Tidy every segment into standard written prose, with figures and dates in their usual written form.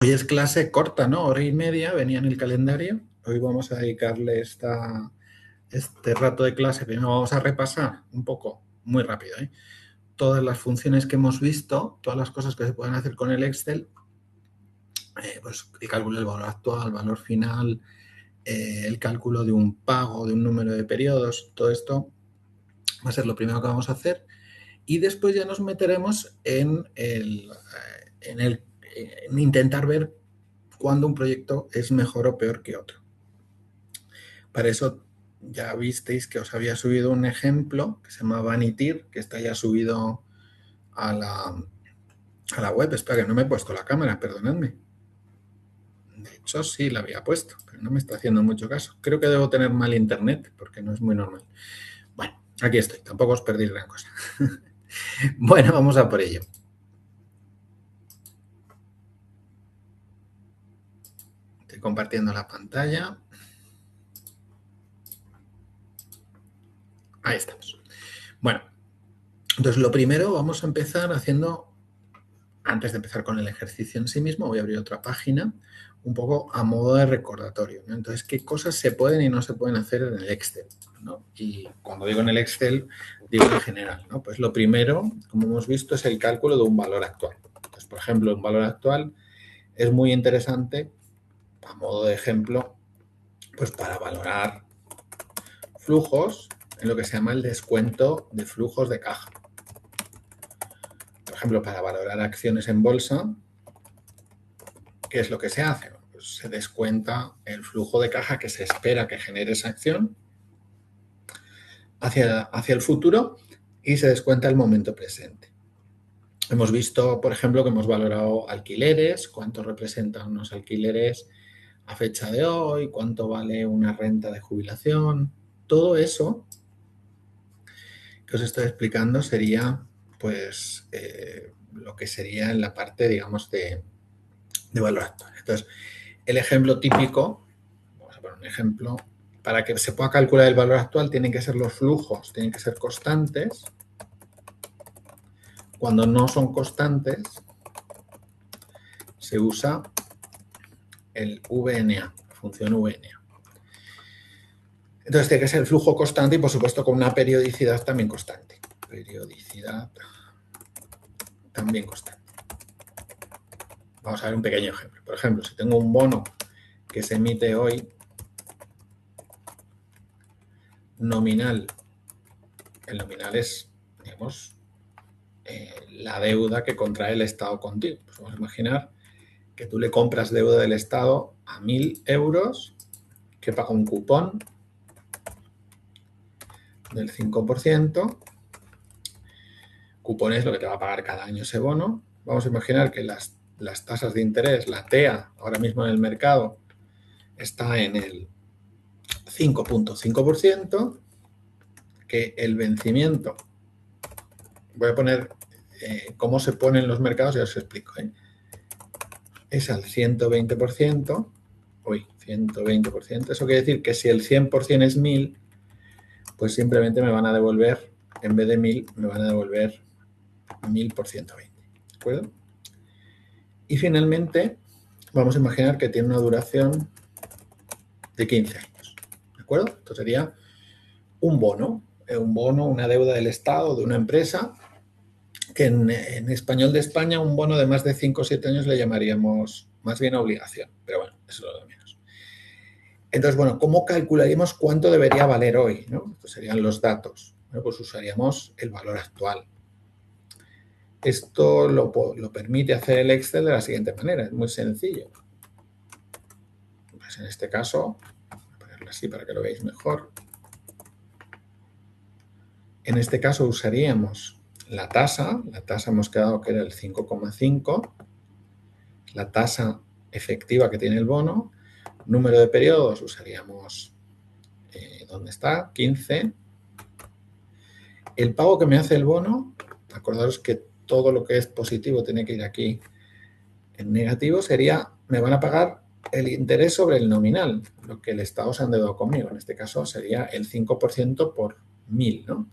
Hoy es clase corta, ¿no? Hora y media, venía en el calendario. Hoy vamos a dedicarle este rato de clase. Primero vamos a repasar un poco, muy rápido, ¿eh? Todas las funciones que hemos visto, todas las cosas que se pueden hacer con el Excel, pues el cálculo del valor actual, valor final, el cálculo de un pago, de un número de periodos, todo esto va a ser lo primero que vamos a hacer. Y después ya nos meteremos en intentar ver cuándo un proyecto es mejor o peor que otro. Para eso ya visteis que os había subido un ejemplo que se llama Vanitir, que está ya subido a la web. Espera, que no me he puesto la cámara, perdonadme. De hecho, sí la había puesto, pero no me está haciendo mucho caso. Creo que debo tener mal internet, porque no es muy normal. Bueno, aquí estoy, tampoco os perdí gran cosa. Bueno, vamos a por ello. Estoy compartiendo la pantalla. Ahí estamos. Bueno, entonces lo primero vamos a empezar haciendo, antes de empezar con el ejercicio en sí mismo, voy a abrir otra página, un poco a modo de recordatorio, ¿no? Entonces, ¿qué cosas se pueden y no se pueden hacer en el Excel, ¿no? Y cuando digo en el Excel, digo en general, ¿no? Pues lo primero, como hemos visto, es el cálculo de un valor actual. Entonces, por ejemplo, un valor actual es muy interesante, a modo de ejemplo, pues para valorar flujos en lo que se llama el descuento de flujos de caja. Por ejemplo, para valorar acciones en bolsa, ¿qué es lo que se hace? Pues se descuenta el flujo de caja que se espera que genere esa acción hacia el futuro y se descuenta el momento presente. Hemos visto, por ejemplo, que hemos valorado alquileres, cuánto representan unos alquileres a fecha de hoy, cuánto vale una renta de jubilación. Todo eso que os estoy explicando sería, pues, lo que sería en la parte, digamos, de valor actual. Entonces, el ejemplo típico, vamos a poner un ejemplo, para que se pueda calcular el valor actual tienen que ser los flujos, tienen que ser constantes. Cuando no son constantes, se usa el VNA, la función VNA. Entonces tiene que ser el flujo constante y, por supuesto, con una periodicidad también constante. Periodicidad también constante. Vamos a ver un pequeño ejemplo. Por ejemplo, si tengo un bono que se emite hoy, nominal, el nominal es, digamos, la deuda que contrae el Estado contigo. Pues vamos a imaginar que tú le compras deuda del Estado a 1.000 euros, que paga un cupón del 5%. Cupón es lo que te va a pagar cada año ese bono. Vamos a imaginar que las tasas de interés, la TEA, ahora mismo en el mercado, está en el 5.5%, que el vencimiento, voy a poner cómo se ponen los mercados y os explico, es al 120%, 120%, eso quiere decir que si el 100% es 1.000, pues simplemente me van a devolver, en vez de 1.000, me van a devolver 1.000 por 120, ¿de acuerdo? Y finalmente, vamos a imaginar que tiene una duración de 15 años, ¿de acuerdo? Esto sería un bono, una deuda del Estado, de una empresa, que en español de España un bono de más de 5 o 7 años le llamaríamos más bien obligación, pero bueno, eso es lo de menos. Entonces, bueno, ¿cómo calcularíamos cuánto debería valer hoy, ¿no? Estos serían los datos. Bueno, pues usaríamos el valor actual. Esto lo permite hacer el Excel de la siguiente manera, es muy sencillo. Pues en este caso, voy a ponerlo así para que lo veáis mejor. En este caso usaríamos la tasa hemos quedado que era el 5,5, la tasa efectiva que tiene el bono, número de periodos usaríamos, ¿dónde está? 15. El pago que me hace el bono, acordaros que todo lo que es positivo tiene que ir aquí en negativo, sería, me van a pagar el interés sobre el nominal, lo que el Estado se ha endeudado conmigo. En este caso sería el 5% por 1.000, ¿no?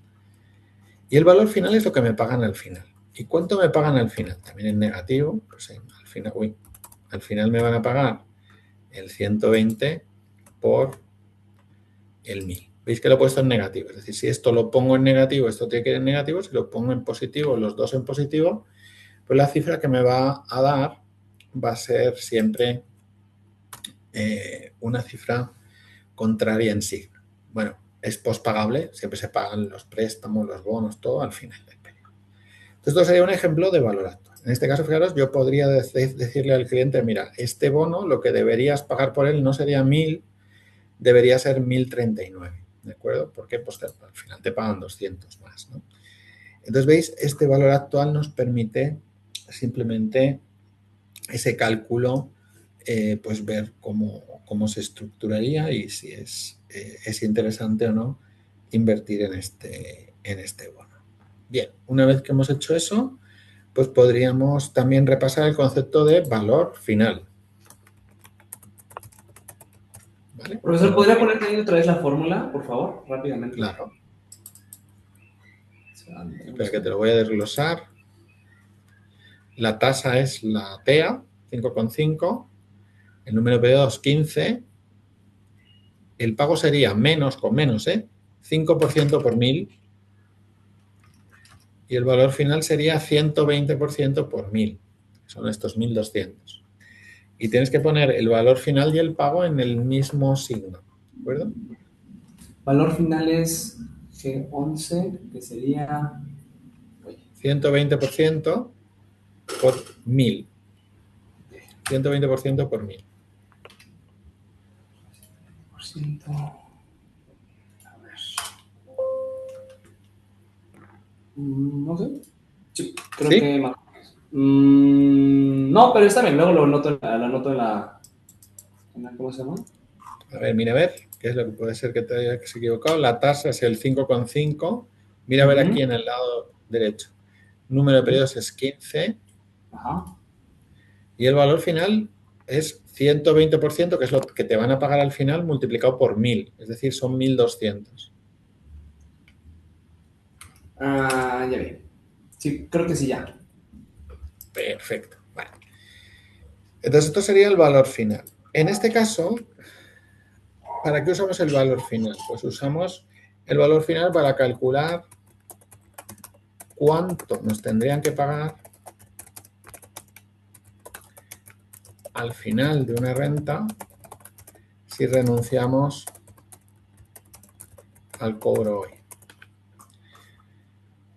Y el valor final es lo que me pagan al final. ¿Y cuánto me pagan al final? También en negativo, pues al final, al final me van a pagar el 120 por el 1000. Veis que lo he puesto en negativo. Es decir, si esto lo pongo en negativo, esto tiene que ir en negativo. Si lo pongo en positivo, los dos en positivo, pues la cifra que me va a dar va a ser siempre una cifra contraria en signo. Bueno, es pospagable, siempre se pagan los préstamos, los bonos, todo al final del periodo. Entonces, esto sería un ejemplo de valor actual. En este caso, fijaros, yo podría decirle al cliente, mira, este bono, lo que deberías pagar por él no sería 1000, debería ser 1039, ¿de acuerdo? Porque pues, al final te pagan 200 más, ¿no? Entonces, ¿veis? Este valor actual nos permite simplemente ese cálculo, pues ver cómo se estructuraría y si es interesante o no invertir en este bono. Bien, una vez que hemos hecho eso, pues podríamos también repasar el concepto de valor final. ¿Vale? Profesor, ¿podría poner también otra vez la fórmula, por favor? Rápidamente. Claro. Espera que te lo voy a desglosar. La tasa es la TEA, 5,5. El número de periodos, 15. El pago sería menos con menos, 5% por 1000. Y el valor final sería 120% por 1000. Son estos 1200. Y tienes que poner el valor final y el pago en el mismo signo. ¿De acuerdo? Valor final es G11, que sería 120% por 1000. 120% por 1000. A ver. No sé. Sí, creo ¿Sí? que más. No, pero está bien. Luego lo anoto en la. ¿Cómo se llama? A ver, ¿qué es lo que puede ser que te hayas equivocado? La tasa es el 5,5. Mira a ver aquí en el lado derecho. Número de periodos es 15. Ajá. Y el valor final es 120%, que es lo que te van a pagar al final, multiplicado por 1000. Es decir, son 1200. Ya vi. Sí, creo que sí, ya. Perfecto. Vale. Entonces, esto sería el valor final. En este caso, ¿para qué usamos el valor final? Pues usamos el valor final para calcular cuánto nos tendrían que pagar al final de una renta si renunciamos al cobro hoy.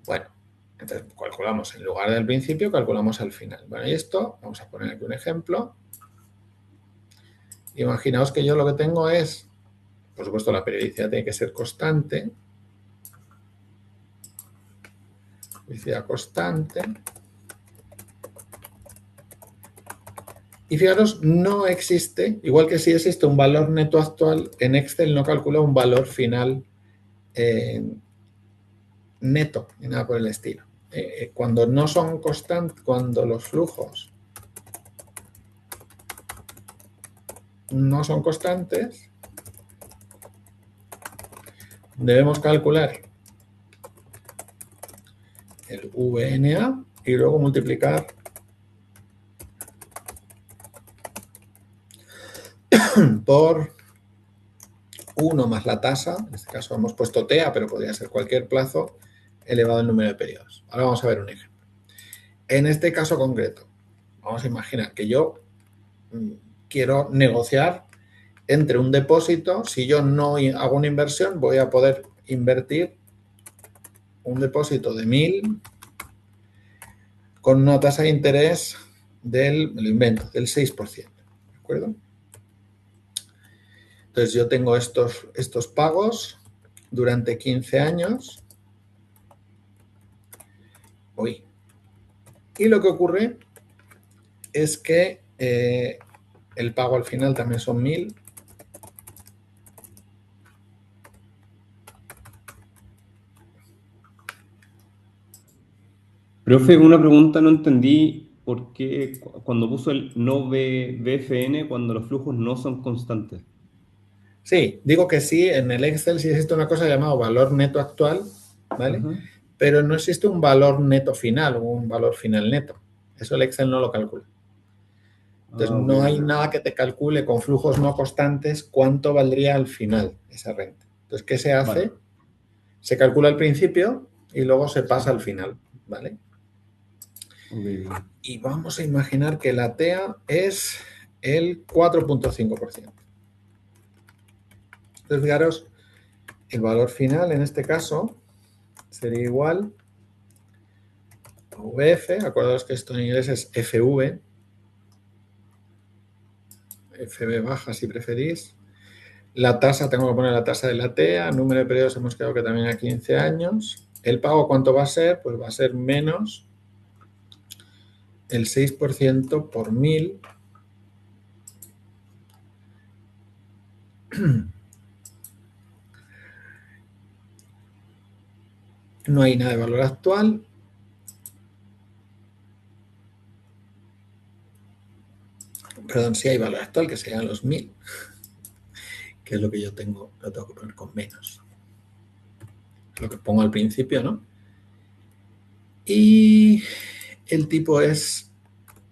Bueno, entonces calculamos en lugar del principio, calculamos al final. Bueno, y esto, vamos a poner aquí un ejemplo. Imaginaos que yo lo que tengo es, por supuesto, la periodicidad tiene que ser constante. Periodicidad constante. Y fijaros, no existe, igual que si existe un valor neto actual, en Excel no calcula un valor final neto, ni nada por el estilo. Cuando no son constantes, cuando los flujos no son constantes, debemos calcular el VNA y luego multiplicar por 1 más la tasa, en este caso hemos puesto TEA, pero podría ser cualquier plazo, elevado al número de periodos. Ahora vamos a ver un ejemplo. En este caso concreto, vamos a imaginar que yo quiero negociar entre un depósito. Si yo no hago una inversión, voy a poder invertir un depósito de 1000 con una tasa de interés del 6%. ¿De acuerdo? Entonces yo tengo estos pagos durante 15 años. Y lo que ocurre es que el pago al final también son 1000. Profe, una pregunta, no entendí por qué cuando puso el no BFN, cuando los flujos no son constantes. Sí, digo que sí, en el Excel sí existe una cosa llamada valor neto actual, ¿vale? Ajá. Pero no existe un valor neto final o un valor final neto. Eso el Excel no lo calcula. Entonces, Ah, no hay ok. nada que te calcule con flujos no constantes cuánto valdría al final esa renta. Entonces, ¿qué se hace? Vale. Se calcula al principio y luego se pasa al final, ¿vale? Ok. Y vamos a imaginar que la TEA es el 4.5%. Entonces, fijaros, el valor final en este caso sería igual a VF, acordaos que esto en inglés es FV, FB baja si preferís. La tasa, tengo que poner la tasa de la TEA, número de periodos hemos quedado que también a 15 años. ¿El pago cuánto va a ser? Pues va a ser menos el 6% por 1000. No hay nada de valor actual. Perdón, sí hay valor actual, que serían los 1000, que es lo que yo tengo, lo tengo que poner con menos. Lo que pongo al principio, ¿no? Y el tipo es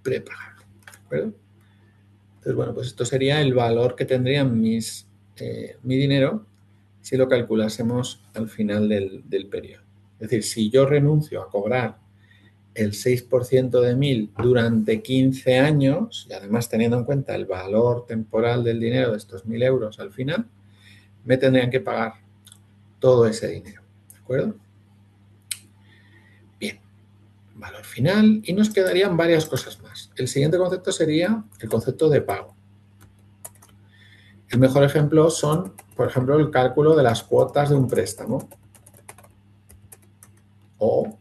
prepagable, ¿de acuerdo? Entonces, bueno, pues esto sería el valor que tendrían mi dinero si lo calculásemos al final del periodo. Es decir, si yo renuncio a cobrar el 6% de 1000 durante 15 años, y además teniendo en cuenta el valor temporal del dinero de estos 1000 euros al final, me tendrían que pagar todo ese dinero. ¿De acuerdo? Bien, valor final. Y nos quedarían varias cosas más. El siguiente concepto sería el concepto de pago. El mejor ejemplo son, por ejemplo, el cálculo de las cuotas de un préstamo o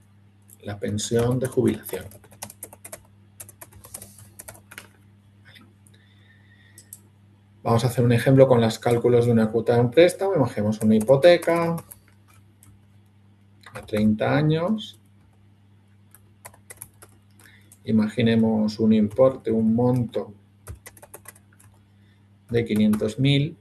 la pensión de jubilación. Vamos a hacer un ejemplo con los cálculos de una cuota de un préstamo. Imaginemos una hipoteca a 30 años. Imaginemos un importe, un monto de 500.000.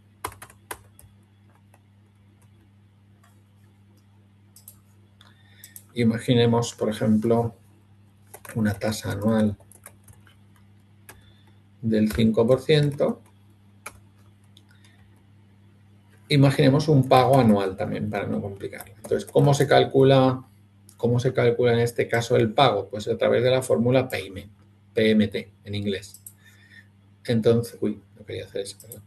Imaginemos, por ejemplo, una tasa anual del 5%. Imaginemos un pago anual también, para no complicarlo. Entonces, ¿cómo se calcula en este caso el pago? Pues a través de la fórmula PMT en inglés. Entonces, no quería hacer eso, perdón.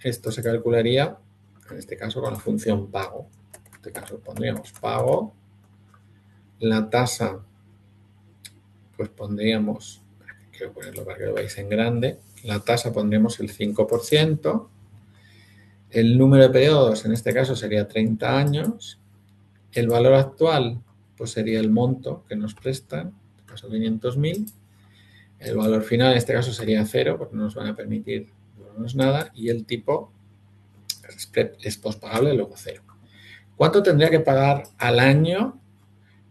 Esto se calcularía, en este caso, con la función pago. En este caso pondríamos pago. La tasa, pues pondríamos, quiero ponerlo para que lo veáis en grande, la tasa pondríamos el 5%. El número de periodos, en este caso, sería 30 años. El valor actual, pues sería el monto que nos prestan, en este caso 500.000. El valor final, en este caso, sería 0, porque no nos van a permitir devolvernos nada. Y el tipo es pospagable, luego 0. ¿Cuánto tendría que pagar al año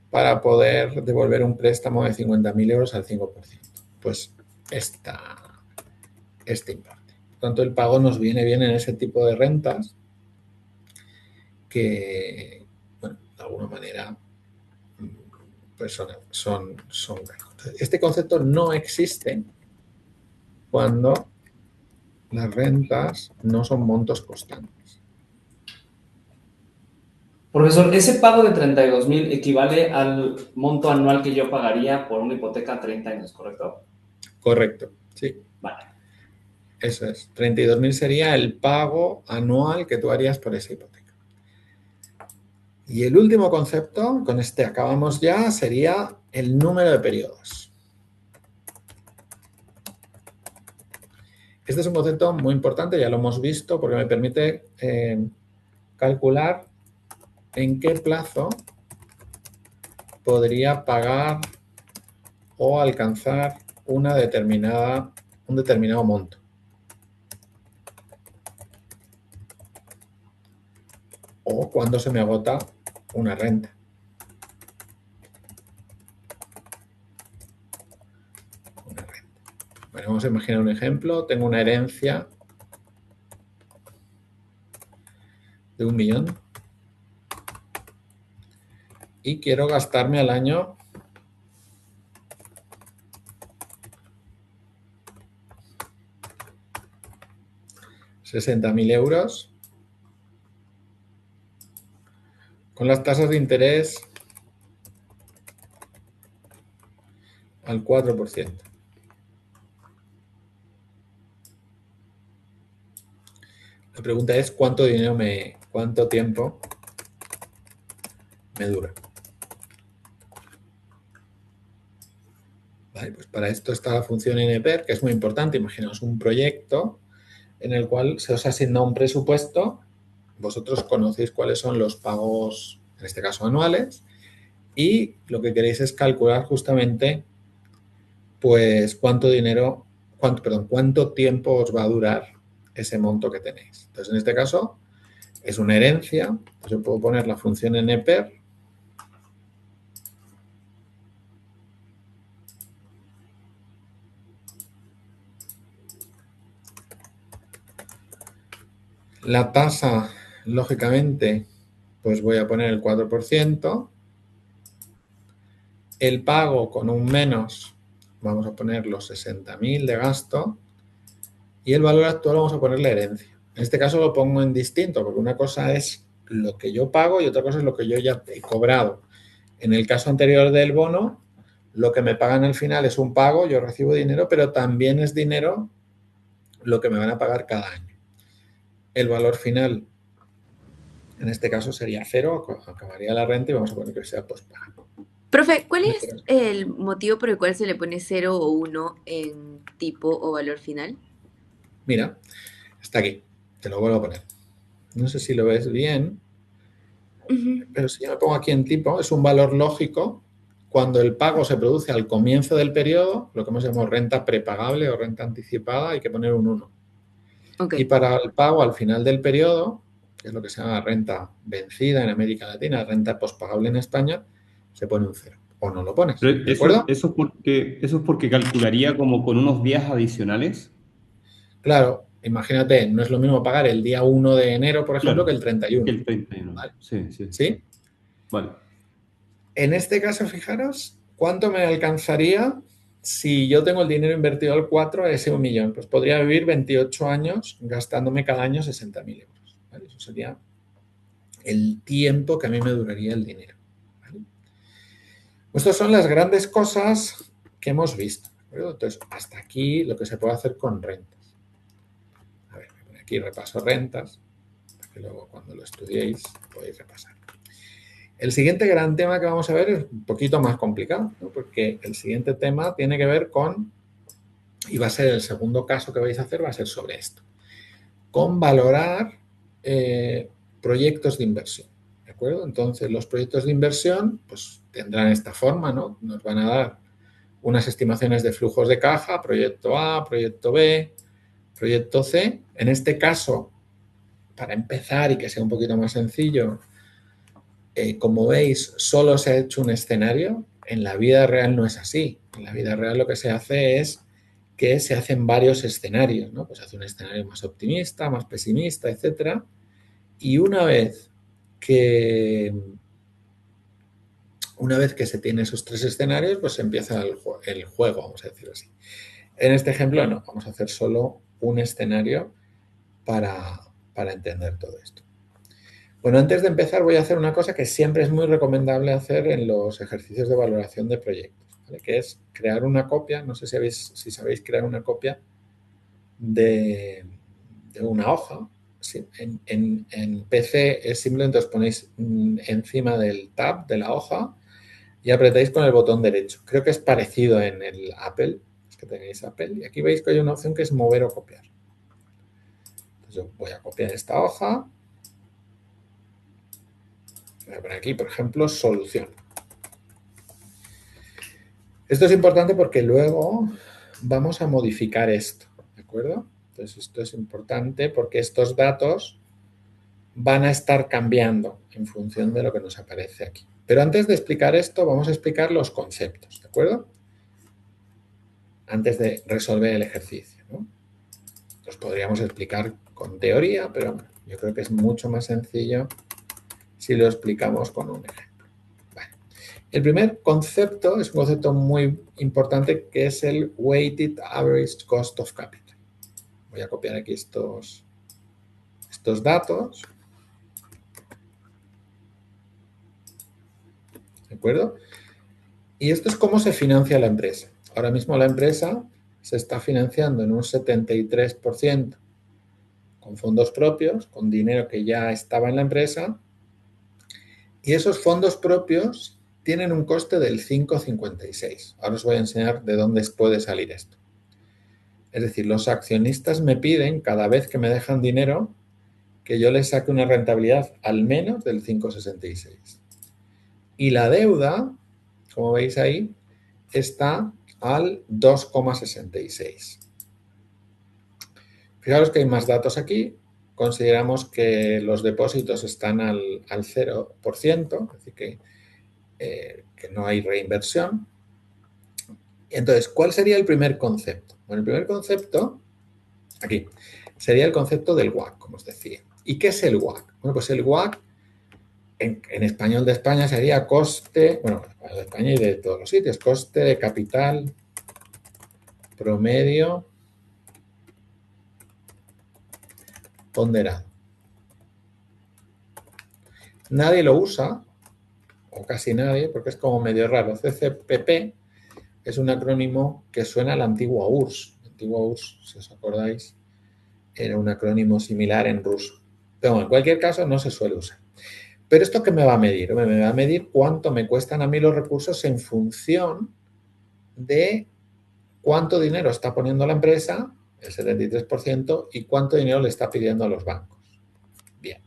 para poder devolver un préstamo de 50.000 euros al 5%? Pues este importe. Por tanto, el pago nos viene bien en ese tipo de rentas que, bueno, de alguna manera, pues son. Este concepto no existe cuando las rentas no son montos constantes. Profesor, ese pago de 32,000 equivale al monto anual que yo pagaría por una hipoteca a 30 años, ¿correcto? Correcto, sí. Vale. Eso es. 32.000 sería el pago anual que tú harías por esa hipoteca. Y el último concepto, con este acabamos ya, sería el número de periodos. Este es un concepto muy importante, ya lo hemos visto, porque me permite calcular en qué plazo podría pagar o alcanzar un determinado monto. O cuando se me agota una renta. Bueno, vamos a imaginar un ejemplo. Tengo una herencia de 1 millón y quiero gastarme al año 60.000 euros con las tasas de interés al 4%. La pregunta es cuánto tiempo me dura. Vale, pues para esto está la función NPER, que es muy importante. Imaginaos un proyecto en el cual se os asigna un presupuesto, vosotros conocéis cuáles son los pagos, en este caso anuales, y lo que queréis es calcular justamente pues cuánto tiempo os va a durar ese monto que tenéis. Entonces, en este caso, es una herencia. Entonces, yo puedo poner la función NPER. La tasa, lógicamente, pues voy a poner el 4%. El pago con un menos, vamos a poner los 60.000 de gasto. Y el valor actual vamos a poner la herencia. En este caso lo pongo en distinto, porque una cosa es lo que yo pago y otra cosa es lo que yo ya he cobrado. En el caso anterior del bono, lo que me pagan al final es un pago, yo recibo dinero, pero también es dinero lo que me van a pagar cada año. El valor final, en este caso, sería 0, acabaría la renta y vamos a poner que sea postpago. Profe, ¿cuál es el motivo por el cual se le pone 0 o 1 en tipo o valor final? Mira, está aquí. Te lo vuelvo a poner. No sé si lo ves bien, pero si yo me pongo aquí en tipo, es un valor lógico. Cuando el pago se produce al comienzo del periodo, lo que hemos llamado renta prepagable o renta anticipada, hay que poner un 1. Ok. Y para el pago al final del periodo, que es lo que se llama renta vencida en América Latina, renta postpagable en España, se pone un 0. O no lo pones. Pero ¿De acuerdo? eso es porque calcularía como con unos días adicionales. Claro, imagínate, no es lo mismo pagar el día 1 de enero, por ejemplo, Claro, que el 31. que el 31. ¿Vale? Sí, sí. ¿Sí? Vale. En este caso, fijaros, ¿cuánto me alcanzaría si yo tengo el dinero invertido al 4 a ese 1 millón? Pues podría vivir 28 años gastándome cada año 60.000 euros. ¿Vale? Eso sería el tiempo que a mí me duraría el dinero. ¿Vale? Estas son las grandes cosas que hemos visto. ¿De acuerdo? Entonces, hasta aquí lo que se puede hacer con rentas. A ver, me pone aquí repaso rentas, para que luego cuando lo estudiéis podéis repasar. El siguiente gran tema que vamos a ver es un poquito más complicado, ¿no? Porque el siguiente tema tiene que ver con, y va a ser el segundo caso que vais a hacer, va a ser sobre esto, con valorar proyectos de inversión, ¿de acuerdo? Entonces, los proyectos de inversión pues tendrán esta forma, ¿no? Nos van a dar unas estimaciones de flujos de caja, proyecto A, proyecto B, proyecto C. En este caso, para empezar y que sea un poquito más sencillo, como veis, solo se ha hecho un escenario. En la vida real no es así. En la vida real lo que se hace es que se hacen varios escenarios, ¿no? Pues se hace un escenario más optimista, más pesimista, etcétera. Y una vez que se tiene esos 3 escenarios, pues empieza el juego, vamos a decirlo así. En este ejemplo no, vamos a hacer solo un escenario para entender todo esto. Bueno, antes de empezar voy a hacer una cosa que siempre es muy recomendable hacer en los ejercicios de valoración de proyectos, ¿vale? Que es crear una copia, no sé si sabéis crear una copia de una hoja. Sí, en PC simplemente os ponéis encima del tab de la hoja y apretáis con el botón derecho. Creo que es parecido en el Apple, es que tenéis Apple, y aquí veis que hay una opción que es mover o copiar. Entonces yo voy a copiar esta hoja. Voy a poner aquí, por ejemplo, solución. Esto es importante porque luego vamos a modificar esto, ¿de acuerdo? Entonces, esto es importante porque estos datos van a estar cambiando en función de lo que nos aparece aquí. Pero antes de explicar esto, vamos a explicar los conceptos, ¿de acuerdo? Antes de resolver el ejercicio, ¿no? Los podríamos explicar con teoría, pero yo creo que es mucho más sencillo si lo explicamos con un ejemplo. Vale. El primer concepto es un concepto muy importante que es el Weighted Average Cost of Capital. Voy a copiar aquí estos estos datos. ¿De acuerdo? Y esto es cómo se financia la empresa. Ahora mismo la empresa se está financiando en un 73% con fondos propios, con dinero que ya estaba en la empresa, y esos fondos propios tienen un coste del 5,56. Ahora os voy a enseñar de dónde puede salir esto. Es decir, los accionistas me piden, cada vez que me dejan dinero, que yo les saque una rentabilidad al menos del 5,66. Y la deuda, como veis ahí, está al 2,66. Fijaros que hay más datos aquí. Consideramos que los depósitos están al 0%, es decir, que no hay reinversión. Entonces, ¿cuál sería el primer concepto? Bueno, el primer concepto, aquí, sería el concepto del WACC, como os decía. ¿Y qué es el WACC? Bueno, pues el WACC, en español de España, sería coste, bueno, de España y de todos los sitios, coste de capital promedio ponderado. Nadie lo usa, o casi nadie, porque es como medio raro. CCPP es un acrónimo que suena a la antigua URSS. La antigua URSS, si os acordáis, era un acrónimo similar en ruso. Pero en cualquier caso no se suele usar. ¿Pero esto qué me va a medir? Me va a medir cuánto me cuestan a mí los recursos en función de cuánto dinero está poniendo la empresa, el 73%, y cuánto dinero le está pidiendo a los bancos. Bien.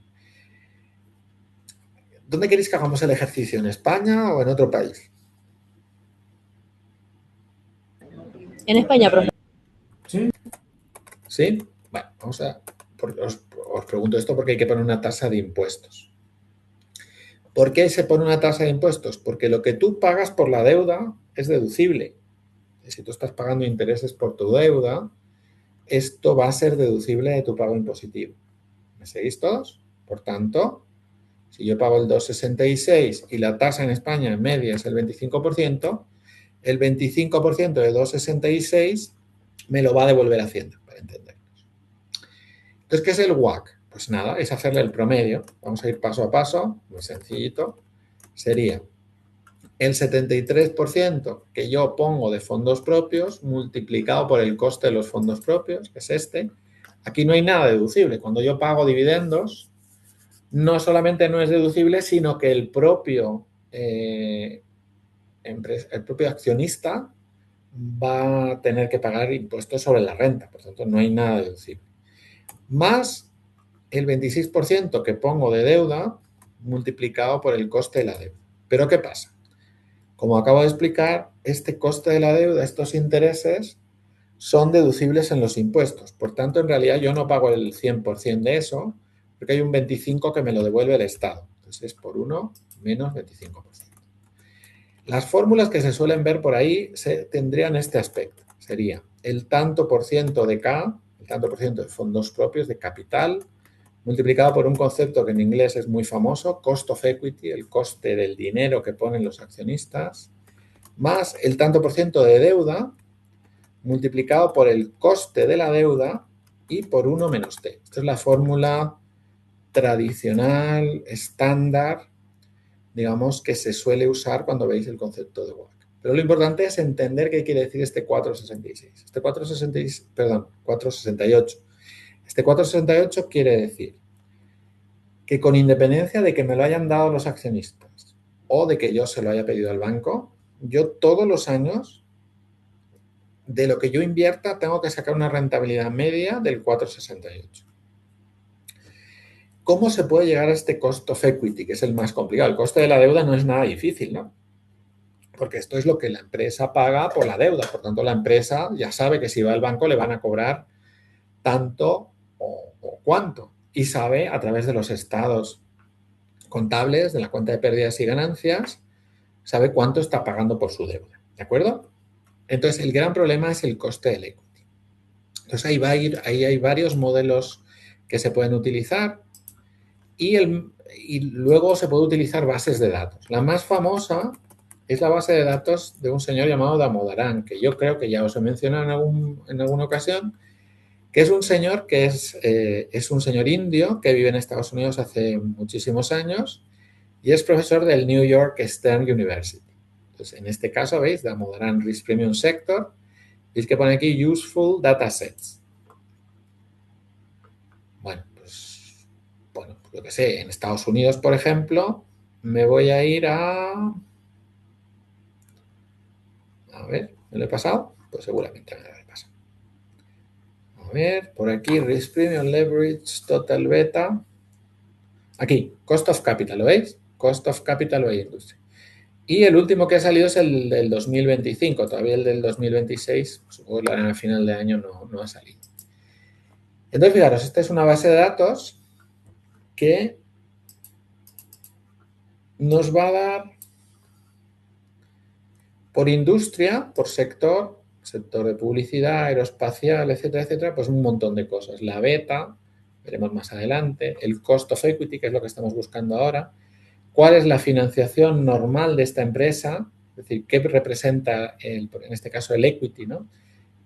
¿Dónde queréis que hagamos el ejercicio? ¿En España o en otro país? En España, profe. ¿Sí? ¿Sí? Bueno, vamos a... Os pregunto esto porque hay que poner una tasa de impuestos. ¿Por qué se pone una tasa de impuestos? Porque lo que tú pagas por la deuda es deducible. Si tú estás pagando intereses por tu deuda, esto va a ser deducible de tu pago impositivo. ¿Me seguís todos? Por tanto, si yo pago el 2,66 y la tasa en España en media es el 25%, el 25% de 2,66 me lo va a devolver Hacienda, para entendernos. Entonces, ¿qué es el WACC? Pues nada, es hacerle el promedio. Vamos a ir paso a paso, muy sencillito. Sería el 73% que yo pongo de fondos propios multiplicado por el coste de los fondos propios, que es este. Aquí no hay nada deducible. Cuando yo pago dividendos, no solamente no es deducible, sino que el propio accionista va a tener que pagar impuestos sobre la renta. Por tanto, no hay nada deducible. Más el 26% que pongo de deuda multiplicado por el coste de la deuda. ¿Pero qué pasa? Como acabo de explicar, este coste de la deuda, estos intereses, son deducibles en los impuestos. Por tanto, en realidad yo no pago el 100% de eso, porque hay un 25% que me lo devuelve el Estado. Entonces es por 1 menos 25%. Las fórmulas que se suelen ver por ahí tendrían este aspecto. Sería el tanto por ciento de K, el tanto por ciento de fondos propios, de capital, multiplicado por un concepto que en inglés es muy famoso, cost of equity, el coste del dinero que ponen los accionistas, más el tanto por ciento de deuda, multiplicado por el coste de la deuda y por 1 menos t. Esta es la fórmula tradicional, estándar, digamos, que se suele usar cuando veis el concepto de WACC. Pero lo importante es entender qué quiere decir este 4,66. Este 4,68. Este 4,68 quiere decir que con independencia de que me lo hayan dado los accionistas o de que yo se lo haya pedido al banco, yo todos los años, de lo que yo invierta, tengo que sacar una rentabilidad media del 4,68. ¿Cómo se puede llegar a este cost of equity, que es el más complicado? El coste de la deuda no es nada difícil, ¿no? Porque esto es lo que la empresa paga por la deuda. Por tanto, la empresa ya sabe que si va al banco le van a cobrar tanto o cuánto. Y sabe, a través de los estados contables, de la cuenta de pérdidas y ganancias, sabe cuánto está pagando por su deuda. ¿De acuerdo? Entonces, el gran problema es el coste del equity. Entonces, ahí hay varios modelos que se pueden utilizar y luego se puede utilizar bases de datos. La más famosa es la base de datos de un señor llamado Damodaran, que yo creo que ya os he mencionado en alguna ocasión, que es un señor que es un señor indio que vive en Estados Unidos hace muchísimos años y es profesor del New York Stern University. Entonces, en este caso, ¿veis? Damodaran Risk Premium Sector. ¿Veis que pone aquí Useful Datasets? Bueno, pues yo qué sé, en Estados Unidos, por ejemplo, me voy a ir a ver, ¿me lo he pasado? Pues seguramente me lo he pasado. A ver, por aquí, Risk Premium, Leverage, Total Beta. Aquí, Cost of Capital, ¿lo veis? Cost of Capital by Industry. Y el último que ha salido es el del 2025. Todavía el del 2026, supongo que a final de año no ha salido. Entonces, fijaros, esta es una base de datos que nos va a dar por industria, por sector de publicidad, aeroespacial, etcétera, etcétera, pues un montón de cosas. La beta, veremos más adelante, el cost of equity, que es lo que estamos buscando ahora, cuál es la financiación normal de esta empresa, es decir, qué representa, en este caso, el equity, ¿no?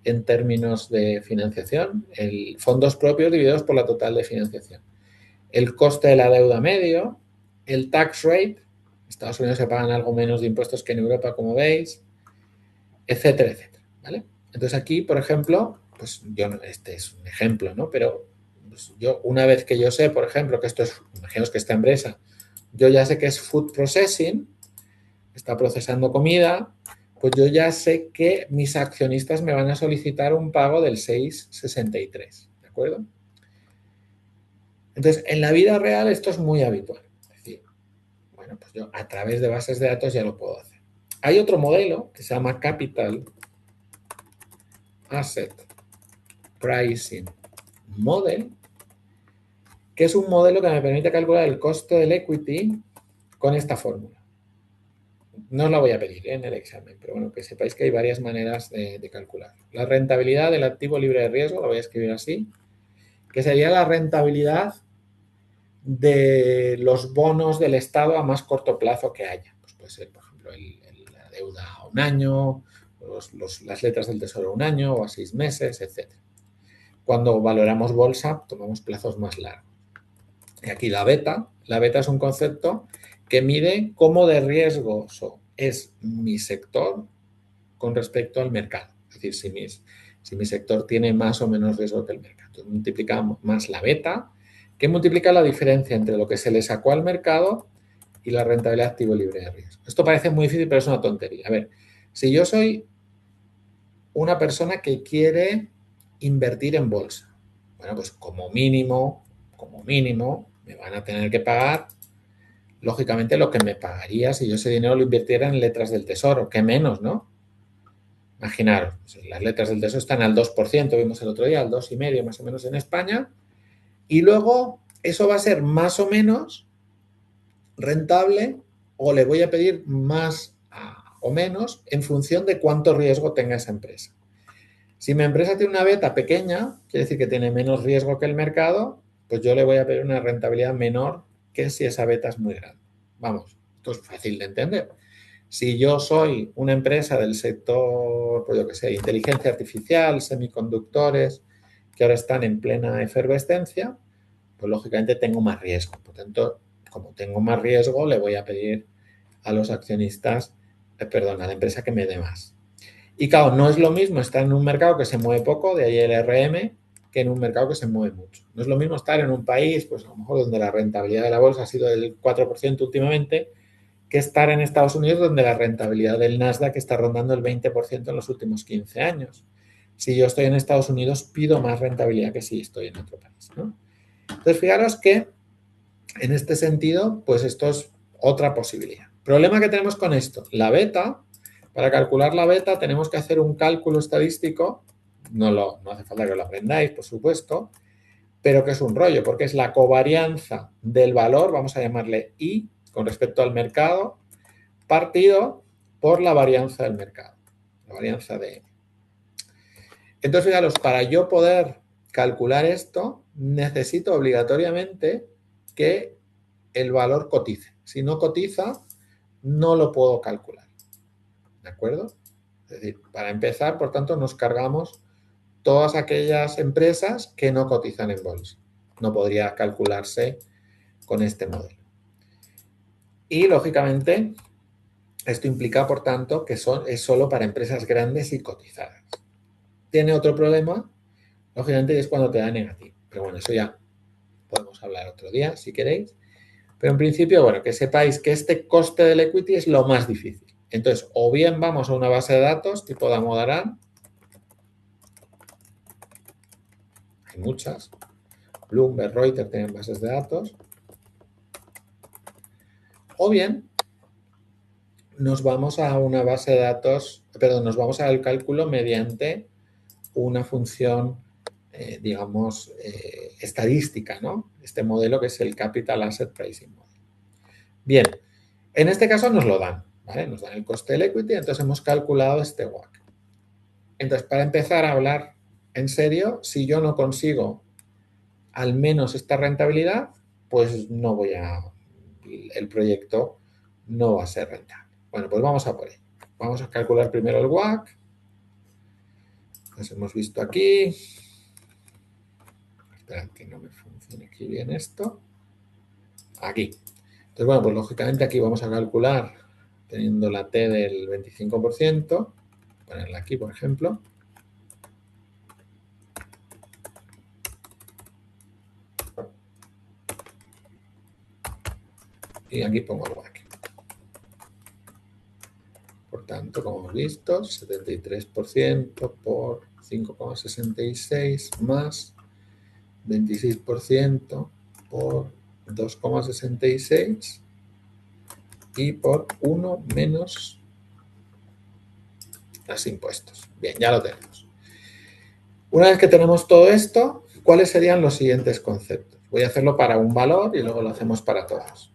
En términos de financiación, el fondos propios divididos por la total de financiación. El coste de la deuda medio, el tax rate, Estados Unidos se pagan algo menos de impuestos que en Europa, como veis, etcétera, etcétera, ¿vale? Entonces aquí, por ejemplo, pues este es un ejemplo, ¿no? Pero pues yo, una vez que yo sé, por ejemplo, que esto es, imaginaos que esta empresa, yo ya sé que es food processing, está procesando comida, pues yo ya sé que mis accionistas me van a solicitar un pago del 6,63, ¿de acuerdo? Entonces, en la vida real esto es muy habitual. Es decir, bueno, pues yo a través de bases de datos ya lo puedo hacer. Hay otro modelo que se llama Capital Asset Pricing Model, que es un modelo que me permite calcular el coste del equity con esta fórmula. No os la voy a pedir en el examen, pero bueno, que sepáis que hay varias maneras de calcular. La rentabilidad del activo libre de riesgo, la voy a escribir así, que sería la rentabilidad de los bonos del Estado a más corto plazo que haya. Pues puede ser, por ejemplo, la deuda a un año, las letras del Tesoro a un año o a 6 meses, etc. Cuando valoramos bolsa, tomamos plazos más largos. Y aquí la beta es un concepto que mide cómo de riesgoso es mi sector con respecto al mercado. Es decir, si mi sector tiene más o menos riesgo que el mercado. Entonces, multiplicamos más la beta, que multiplica la diferencia entre lo que se le sacó al mercado y la rentabilidad activo libre de riesgo. Esto parece muy difícil, pero es una tontería. A ver, si yo soy una persona que quiere invertir en bolsa, bueno, pues como mínimo, me van a tener que pagar, lógicamente, lo que me pagaría si yo ese dinero lo invirtiera en letras del Tesoro, que menos, ¿no? Imaginaros, las letras del Tesoro están al 2%, vimos el otro día, al 2,5% más o menos en España, y luego eso va a ser más o menos rentable o le voy a pedir más o menos en función de cuánto riesgo tenga esa empresa. Si mi empresa tiene una beta pequeña, quiere decir que tiene menos riesgo que el mercado, pues yo le voy a pedir una rentabilidad menor que si esa beta es muy grande. Vamos, esto es fácil de entender. Si yo soy una empresa del sector, pues yo qué sé, inteligencia artificial, semiconductores, que ahora están en plena efervescencia, pues lógicamente tengo más riesgo. Por tanto, como tengo más riesgo, le voy a pedir a los accionistas, a la empresa que me dé más. Y claro, no es lo mismo estar en un mercado que se mueve poco, de ahí el RM, que en un mercado que se mueve mucho. No es lo mismo estar en un país, pues a lo mejor donde la rentabilidad de la bolsa ha sido del 4% últimamente, que estar en Estados Unidos donde la rentabilidad del Nasdaq está rondando el 20% en los últimos 15 años. Si yo estoy en Estados Unidos, pido más rentabilidad que si estoy en otro país, ¿no? Entonces, fijaros que en este sentido, pues esto es otra posibilidad. Problema que tenemos con esto, la beta, para calcular la beta tenemos que hacer un cálculo estadístico, no hace falta que lo aprendáis, por supuesto, pero que es un rollo, porque es la covarianza del valor, vamos a llamarle I, con respecto al mercado, partido por la varianza del mercado, la varianza de M. Entonces, fijaros, para yo poder calcular esto, necesito obligatoriamente que el valor cotice. Si no cotiza, no lo puedo calcular. ¿De acuerdo? Es decir, para empezar, por tanto, nos cargamos todas aquellas empresas que no cotizan en bolsa. No podría calcularse con este modelo. Y, lógicamente, esto implica, por tanto, que es solo para empresas grandes y cotizadas. Tiene otro problema, lógicamente, y es cuando te da negativo. Pero bueno, eso ya podemos hablar otro día, si queréis. Pero en principio, bueno, que sepáis que este coste del equity es lo más difícil. Entonces, o bien vamos a una base de datos tipo Damodaran. Hay muchas. Bloomberg, Reuters tienen bases de datos. O bien nos vamos a una base de datos, perdón, nos vamos al cálculo mediante una función, digamos, estadística, ¿no? Este modelo que es el Capital Asset Pricing Model. Bien, en este caso nos lo dan, ¿vale? Nos dan el coste del equity, entonces hemos calculado este WACC. Entonces, para empezar a hablar en serio, si yo no consigo al menos esta rentabilidad, pues el proyecto no va a ser rentable. Bueno, pues vamos a por ello. Vamos a calcular primero el WACC. Pues hemos visto aquí. Esperad que no me funcione aquí bien esto. Aquí. Entonces, bueno, pues lógicamente aquí vamos a calcular teniendo la T del 25%. Ponerla aquí, por ejemplo. Y aquí pongo el WACC. Por tanto, como hemos visto, 73% por 5,66 más 26% por 2,66 y por 1 menos los impuestos. Bien, ya lo tenemos. Una vez que tenemos todo esto, ¿cuáles serían los siguientes conceptos? Voy a hacerlo para un valor y luego lo hacemos para todos.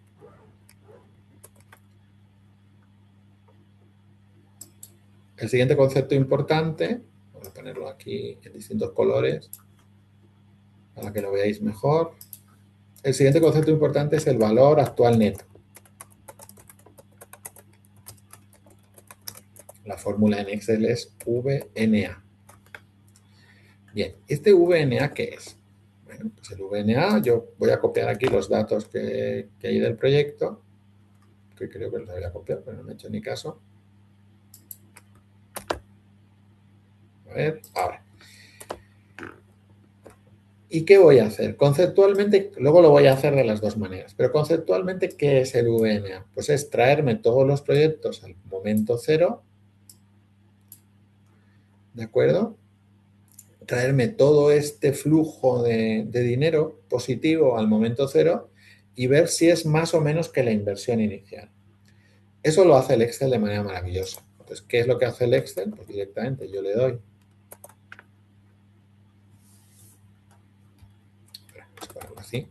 El siguiente concepto importante, voy a ponerlo aquí en distintos colores para que lo veáis mejor. El siguiente concepto importante es el valor actual neto. La fórmula en Excel es VNA. Bien, ¿este VNA qué es? Bueno, pues el VNA, yo voy a copiar aquí los datos que hay del proyecto, que creo que los había copiado, pero no me he hecho ni caso. A ver, ahora. ¿Y qué voy a hacer? Conceptualmente, luego lo voy a hacer de las dos maneras, pero conceptualmente, ¿qué es el VNA? Pues es traerme todos los proyectos al momento cero, ¿de acuerdo? Traerme todo este flujo de dinero positivo al momento cero y ver si es más o menos que la inversión inicial. Eso lo hace el Excel de manera maravillosa. Entonces, ¿qué es lo que hace el Excel? Pues directamente yo le doy. Vamos a ponerlo así.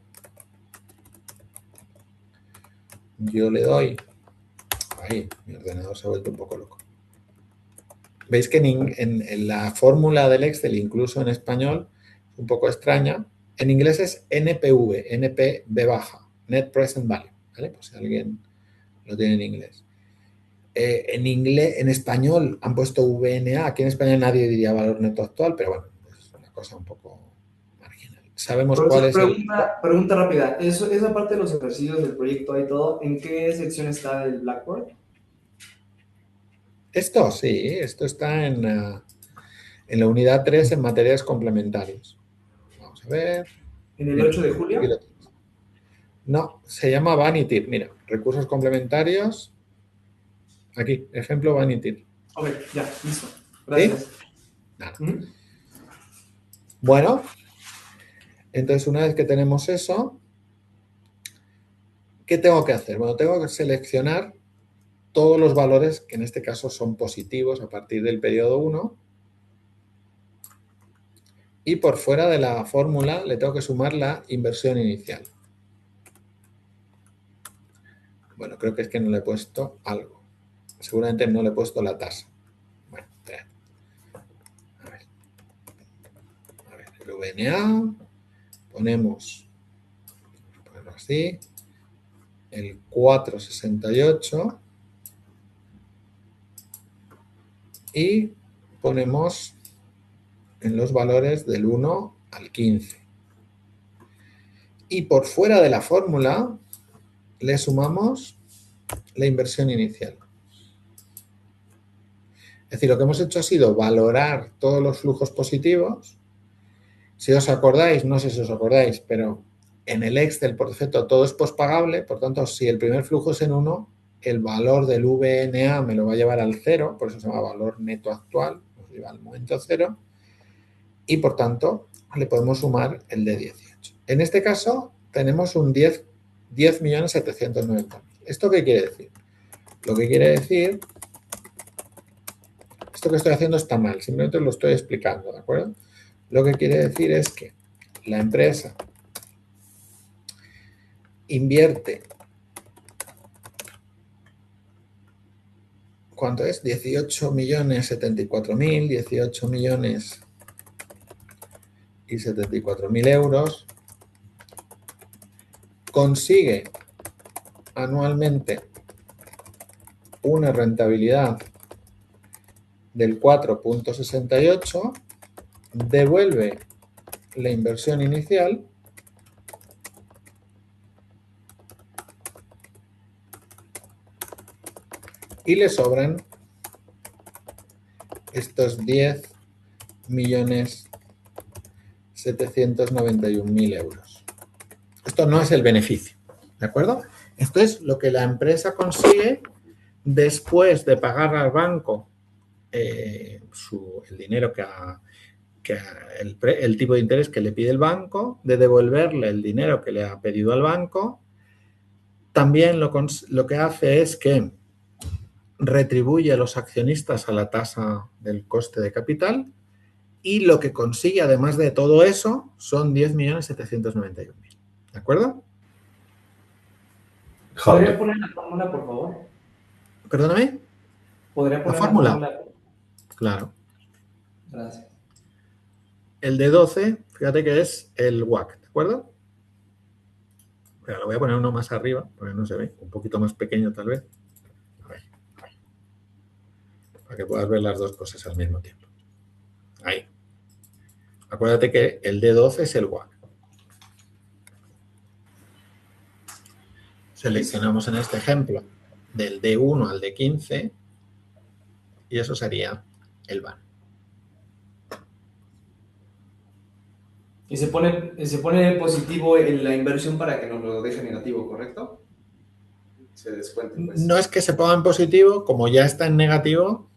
Yo le doy. Ahí, mi ordenador se ha vuelto un poco loco. Veis que en la fórmula del Excel, incluso en español, es un poco extraña. En inglés es NPV, NPV baja, Net Present Value, ¿vale? Pues si alguien lo tiene en inglés. En español han puesto VNA. Aquí en España nadie diría valor neto actual, pero bueno, es una cosa un poco marginal. Sabemos cuál es Pregunta rápida. Esa parte de los ejercicios del proyecto y todo, ¿en qué sección está el Blackboard? Esto sí, esto está en la unidad 3 en materias complementarias. Vamos a ver. ¿En el 8 de julio? No, se llama Vanity. Mira, recursos complementarios. Aquí, ejemplo Vanity. Ok, ya, listo. Gracias. ¿Sí? Nada. Bueno, entonces una vez que tenemos eso, ¿qué tengo que hacer? Bueno, tengo que seleccionar todos los valores que en este caso son positivos a partir del periodo 1 y por fuera de la fórmula le tengo que sumar la inversión inicial. Bueno, creo que es que no le he puesto algo. Seguramente no le he puesto la tasa. Bueno, espera. A ver, el VNA, ponemos, vamos a ponerlo así, el 468 y ponemos en los valores del 1 al 15. Y por fuera de la fórmula le sumamos la inversión inicial. Es decir, lo que hemos hecho ha sido valorar todos los flujos positivos. Si os acordáis, no sé si os acordáis, pero en el Excel, por defecto, todo es pospagable. Por tanto, si el primer flujo es en 1, el valor del VNA me lo va a llevar al 0, por eso se llama valor neto actual, nos lleva al momento 0. Y, por tanto, le podemos sumar el de 18. En este caso, tenemos un 10.790.000. ¿Esto qué quiere decir? Lo que quiere decir, esto que estoy haciendo está mal, simplemente lo estoy explicando, ¿de acuerdo? Lo que quiere decir es que la empresa invierte, ¿cuánto es? 18.074.000, 18.074.000 euros, consigue anualmente una rentabilidad del 4.68, devuelve la inversión inicial y le sobran estos 10.791.000 euros. Esto no es el beneficio, ¿de acuerdo? Esto es lo que la empresa consigue después de pagar al banco el dinero el tipo de interés que le pide el banco, de devolverle el dinero que le ha pedido al banco. También lo que hace es que retribuye a los accionistas a la tasa del coste de capital y lo que consigue, además de todo eso, son 10.791.000. ¿De acuerdo? ¿Podría poner la fórmula, por favor? ¿Perdóname? ¿Podría poner ¿La fórmula? la fórmula? Claro. Gracias. El de 12, fíjate que es el WACC, ¿de acuerdo? Pero lo voy a poner uno más arriba, porque no se ve, un poquito más pequeño tal vez. A ver. Para que puedas ver las dos cosas al mismo tiempo. Ahí. Acuérdate que el D12 es el WACC. Seleccionamos en este ejemplo del D1 al D15 y eso sería el VAN. Y se pone positivo en la inversión para que nos lo deje negativo, ¿correcto? Se descuente, pues. No es que se ponga en positivo, como ya está en negativo,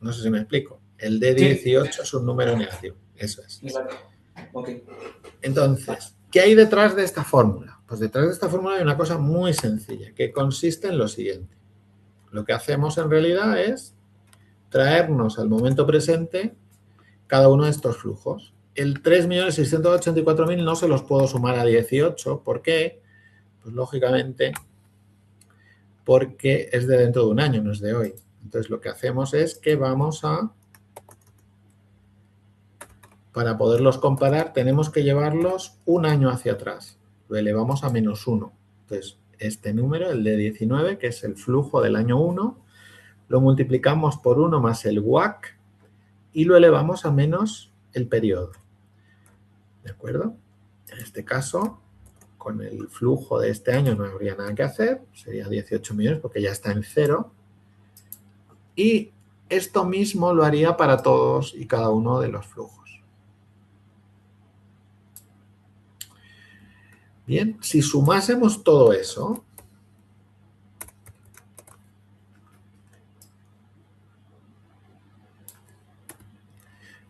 no sé si me explico. El D18 sí. Es un número negativo, eso es. Exacto. Ok. Entonces, ¿qué hay detrás de esta fórmula? Pues detrás de esta fórmula hay una cosa muy sencilla, que consiste en lo siguiente. Lo que hacemos en realidad es traernos al momento presente cada uno de estos flujos. El 3.684.000 no se los puedo sumar a 18. ¿Por qué? Pues lógicamente porque es de dentro de un año, no es de hoy. Entonces lo que hacemos es que vamos a, para poderlos comparar, tenemos que llevarlos un año hacia atrás. Lo elevamos a -1. Entonces este número, el de 19, que es el flujo del año 1, lo multiplicamos por 1 más el WACC y lo elevamos a menos el periodo. ¿De acuerdo? En este caso, con el flujo de este año no habría nada que hacer, sería 18 millones porque ya está en 0. Y esto mismo lo haría para todos y cada uno de los flujos. Bien, si sumásemos todo eso,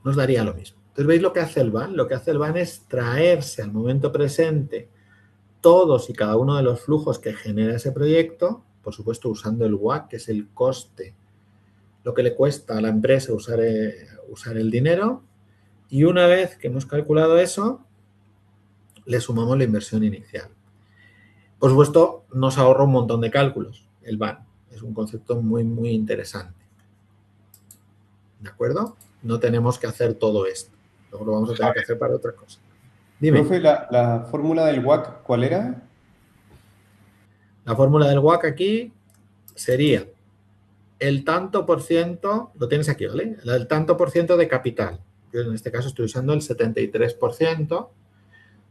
nos daría lo mismo. Entonces, ¿veis lo que hace el VAN? Lo que hace el VAN es traerse al momento presente todos y cada uno de los flujos que genera ese proyecto, por supuesto usando el WACC, que es el coste, lo que le cuesta a la empresa usar el dinero, y una vez que hemos calculado eso, le sumamos la inversión inicial. Por supuesto, nos ahorra un montón de cálculos, el VAN. Es un concepto muy, muy interesante. ¿De acuerdo? No tenemos que hacer todo esto. Luego lo vamos a tener que hacer para otra cosa. Dime. Profe, la fórmula del WACC, ¿cuál era? La fórmula del WACC aquí sería el tanto por ciento, lo tienes aquí, ¿vale? El tanto por ciento de capital. Yo en este caso estoy usando el 73%,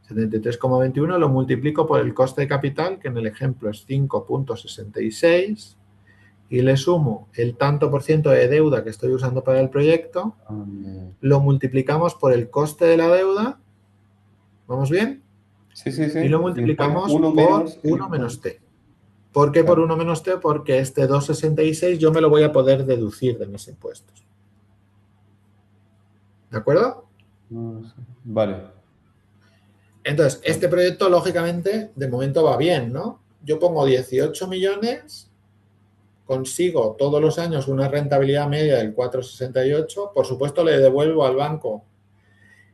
73,21 lo multiplico por el coste de capital, que en el ejemplo es 5,66, y le sumo el tanto por ciento de deuda que estoy usando para el proyecto, lo multiplicamos por el coste de la deuda, ¿vamos bien? Sí, sí, sí. Y lo Y después multiplicamos uno por menos 1 menos t. ¿Por qué por Claro. 1 menos t? Porque este 2,66 yo me lo voy a poder deducir de mis impuestos. ¿De acuerdo? Vale. Entonces, este proyecto, lógicamente, de momento va bien, ¿no? Yo pongo 18 millones, consigo todos los años una rentabilidad media del 4,68, por supuesto le devuelvo al banco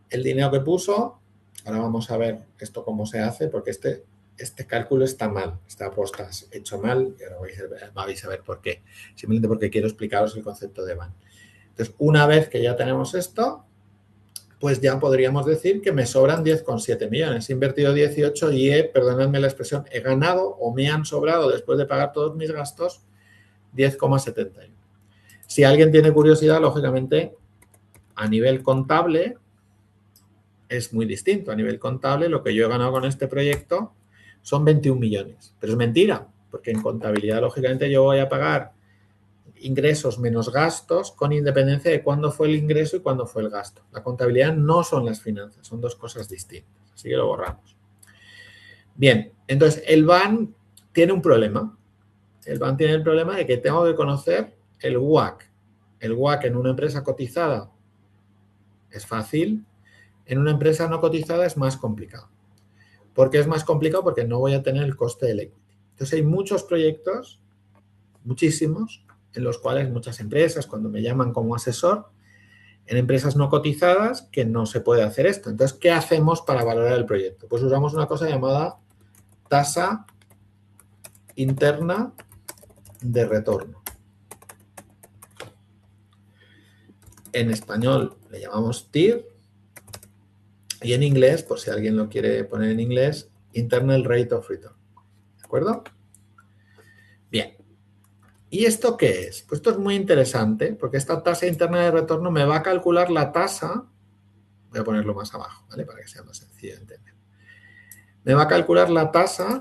el dinero que puso. Ahora vamos a ver esto cómo se hace, porque este cálculo está mal, está aposta hecho mal, y ahora vais a ver por qué. Simplemente porque quiero explicaros el concepto de van. Entonces, una vez que ya tenemos esto, pues ya podríamos decir que me sobran 10,7 millones. He invertido 18 y perdonadme la expresión, he ganado o me han sobrado después de pagar todos mis gastos 10,71. Si alguien tiene curiosidad, lógicamente, a nivel contable es muy distinto. A nivel contable, lo que yo he ganado con este proyecto son 21 millones. Pero es mentira, porque en contabilidad, lógicamente, yo voy a pagar ingresos menos gastos con independencia de cuándo fue el ingreso y cuándo fue el gasto. La contabilidad no son las finanzas, son dos cosas distintas. Así que lo borramos. Bien, entonces el BAN tiene un problema. El BAN tiene el problema de que tengo que conocer el WACC. El WACC en una empresa cotizada es fácil, en una empresa no cotizada es más complicado. ¿Por qué es más complicado? Porque no voy a tener el coste del equity. Entonces hay muchos proyectos, muchísimos, en los cuales muchas empresas, cuando me llaman como asesor, en empresas no cotizadas, que no se puede hacer esto. Entonces, ¿qué hacemos para valorar el proyecto? Pues usamos una cosa llamada tasa interna de retorno. En español le llamamos TIR y en inglés, por si alguien lo quiere poner en inglés, Internal Rate of Return. ¿De acuerdo? Bien. ¿Y esto qué es? Pues esto es muy interesante porque esta tasa interna de retorno me va a calcular la tasa, voy a ponerlo más abajo, ¿vale? Para que sea más sencillo de entender. Me va a calcular la tasa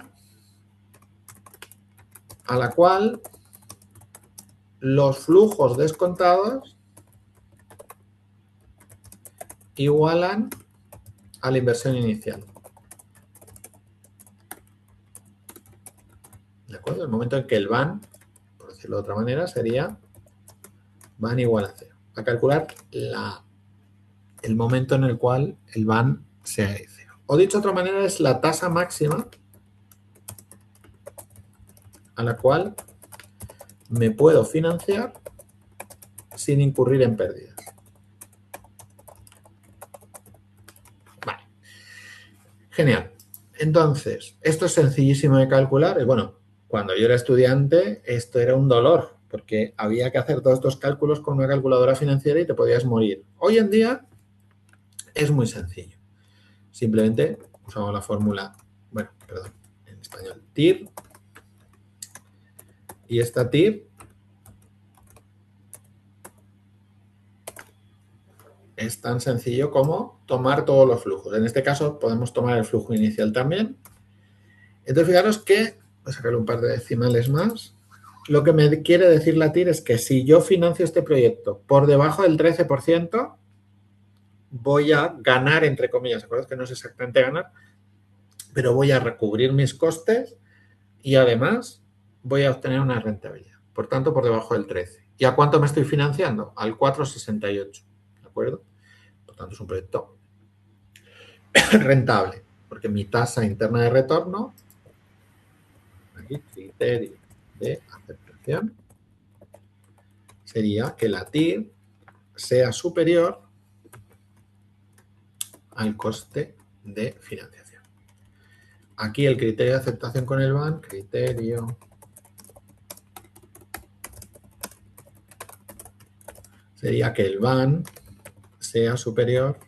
a la cual los flujos descontados igualan a la inversión inicial. ¿De acuerdo? El momento en que el BAN, por decirlo de otra manera, sería BAN igual a 0. A calcular el momento en el cual el BAN sea de 0. O dicho de otra manera, es la tasa máxima a la cual me puedo financiar sin incurrir en pérdidas. Vale. Genial. Entonces, esto es sencillísimo de calcular. Y bueno, cuando yo era estudiante, esto era un dolor, porque había que hacer todos estos cálculos con una calculadora financiera y te podías morir. Hoy en día es muy sencillo. Simplemente usamos la fórmula, bueno, perdón, en español, TIR. Y esta TIR es tan sencillo como tomar todos los flujos. En este caso podemos tomar el flujo inicial también. Entonces, fijaros que, voy a sacar un par de decimales más. Lo que me quiere decir la TIR es que si yo financio este proyecto por debajo del 13%, voy a ganar, entre comillas, ¿acuerdas? Que no es exactamente ganar, pero voy a recubrir mis costes y además voy a obtener una rentabilidad. Por tanto, por debajo del 13%. ¿Y a cuánto me estoy financiando? Al 4,68. ¿De acuerdo? Por tanto, es un proyecto rentable, porque mi tasa interna de retorno, aquí, criterio de aceptación, sería que la TIR sea superior al coste de financiación. Aquí el criterio de aceptación con el BAN, criterio sería que el BAN sea superior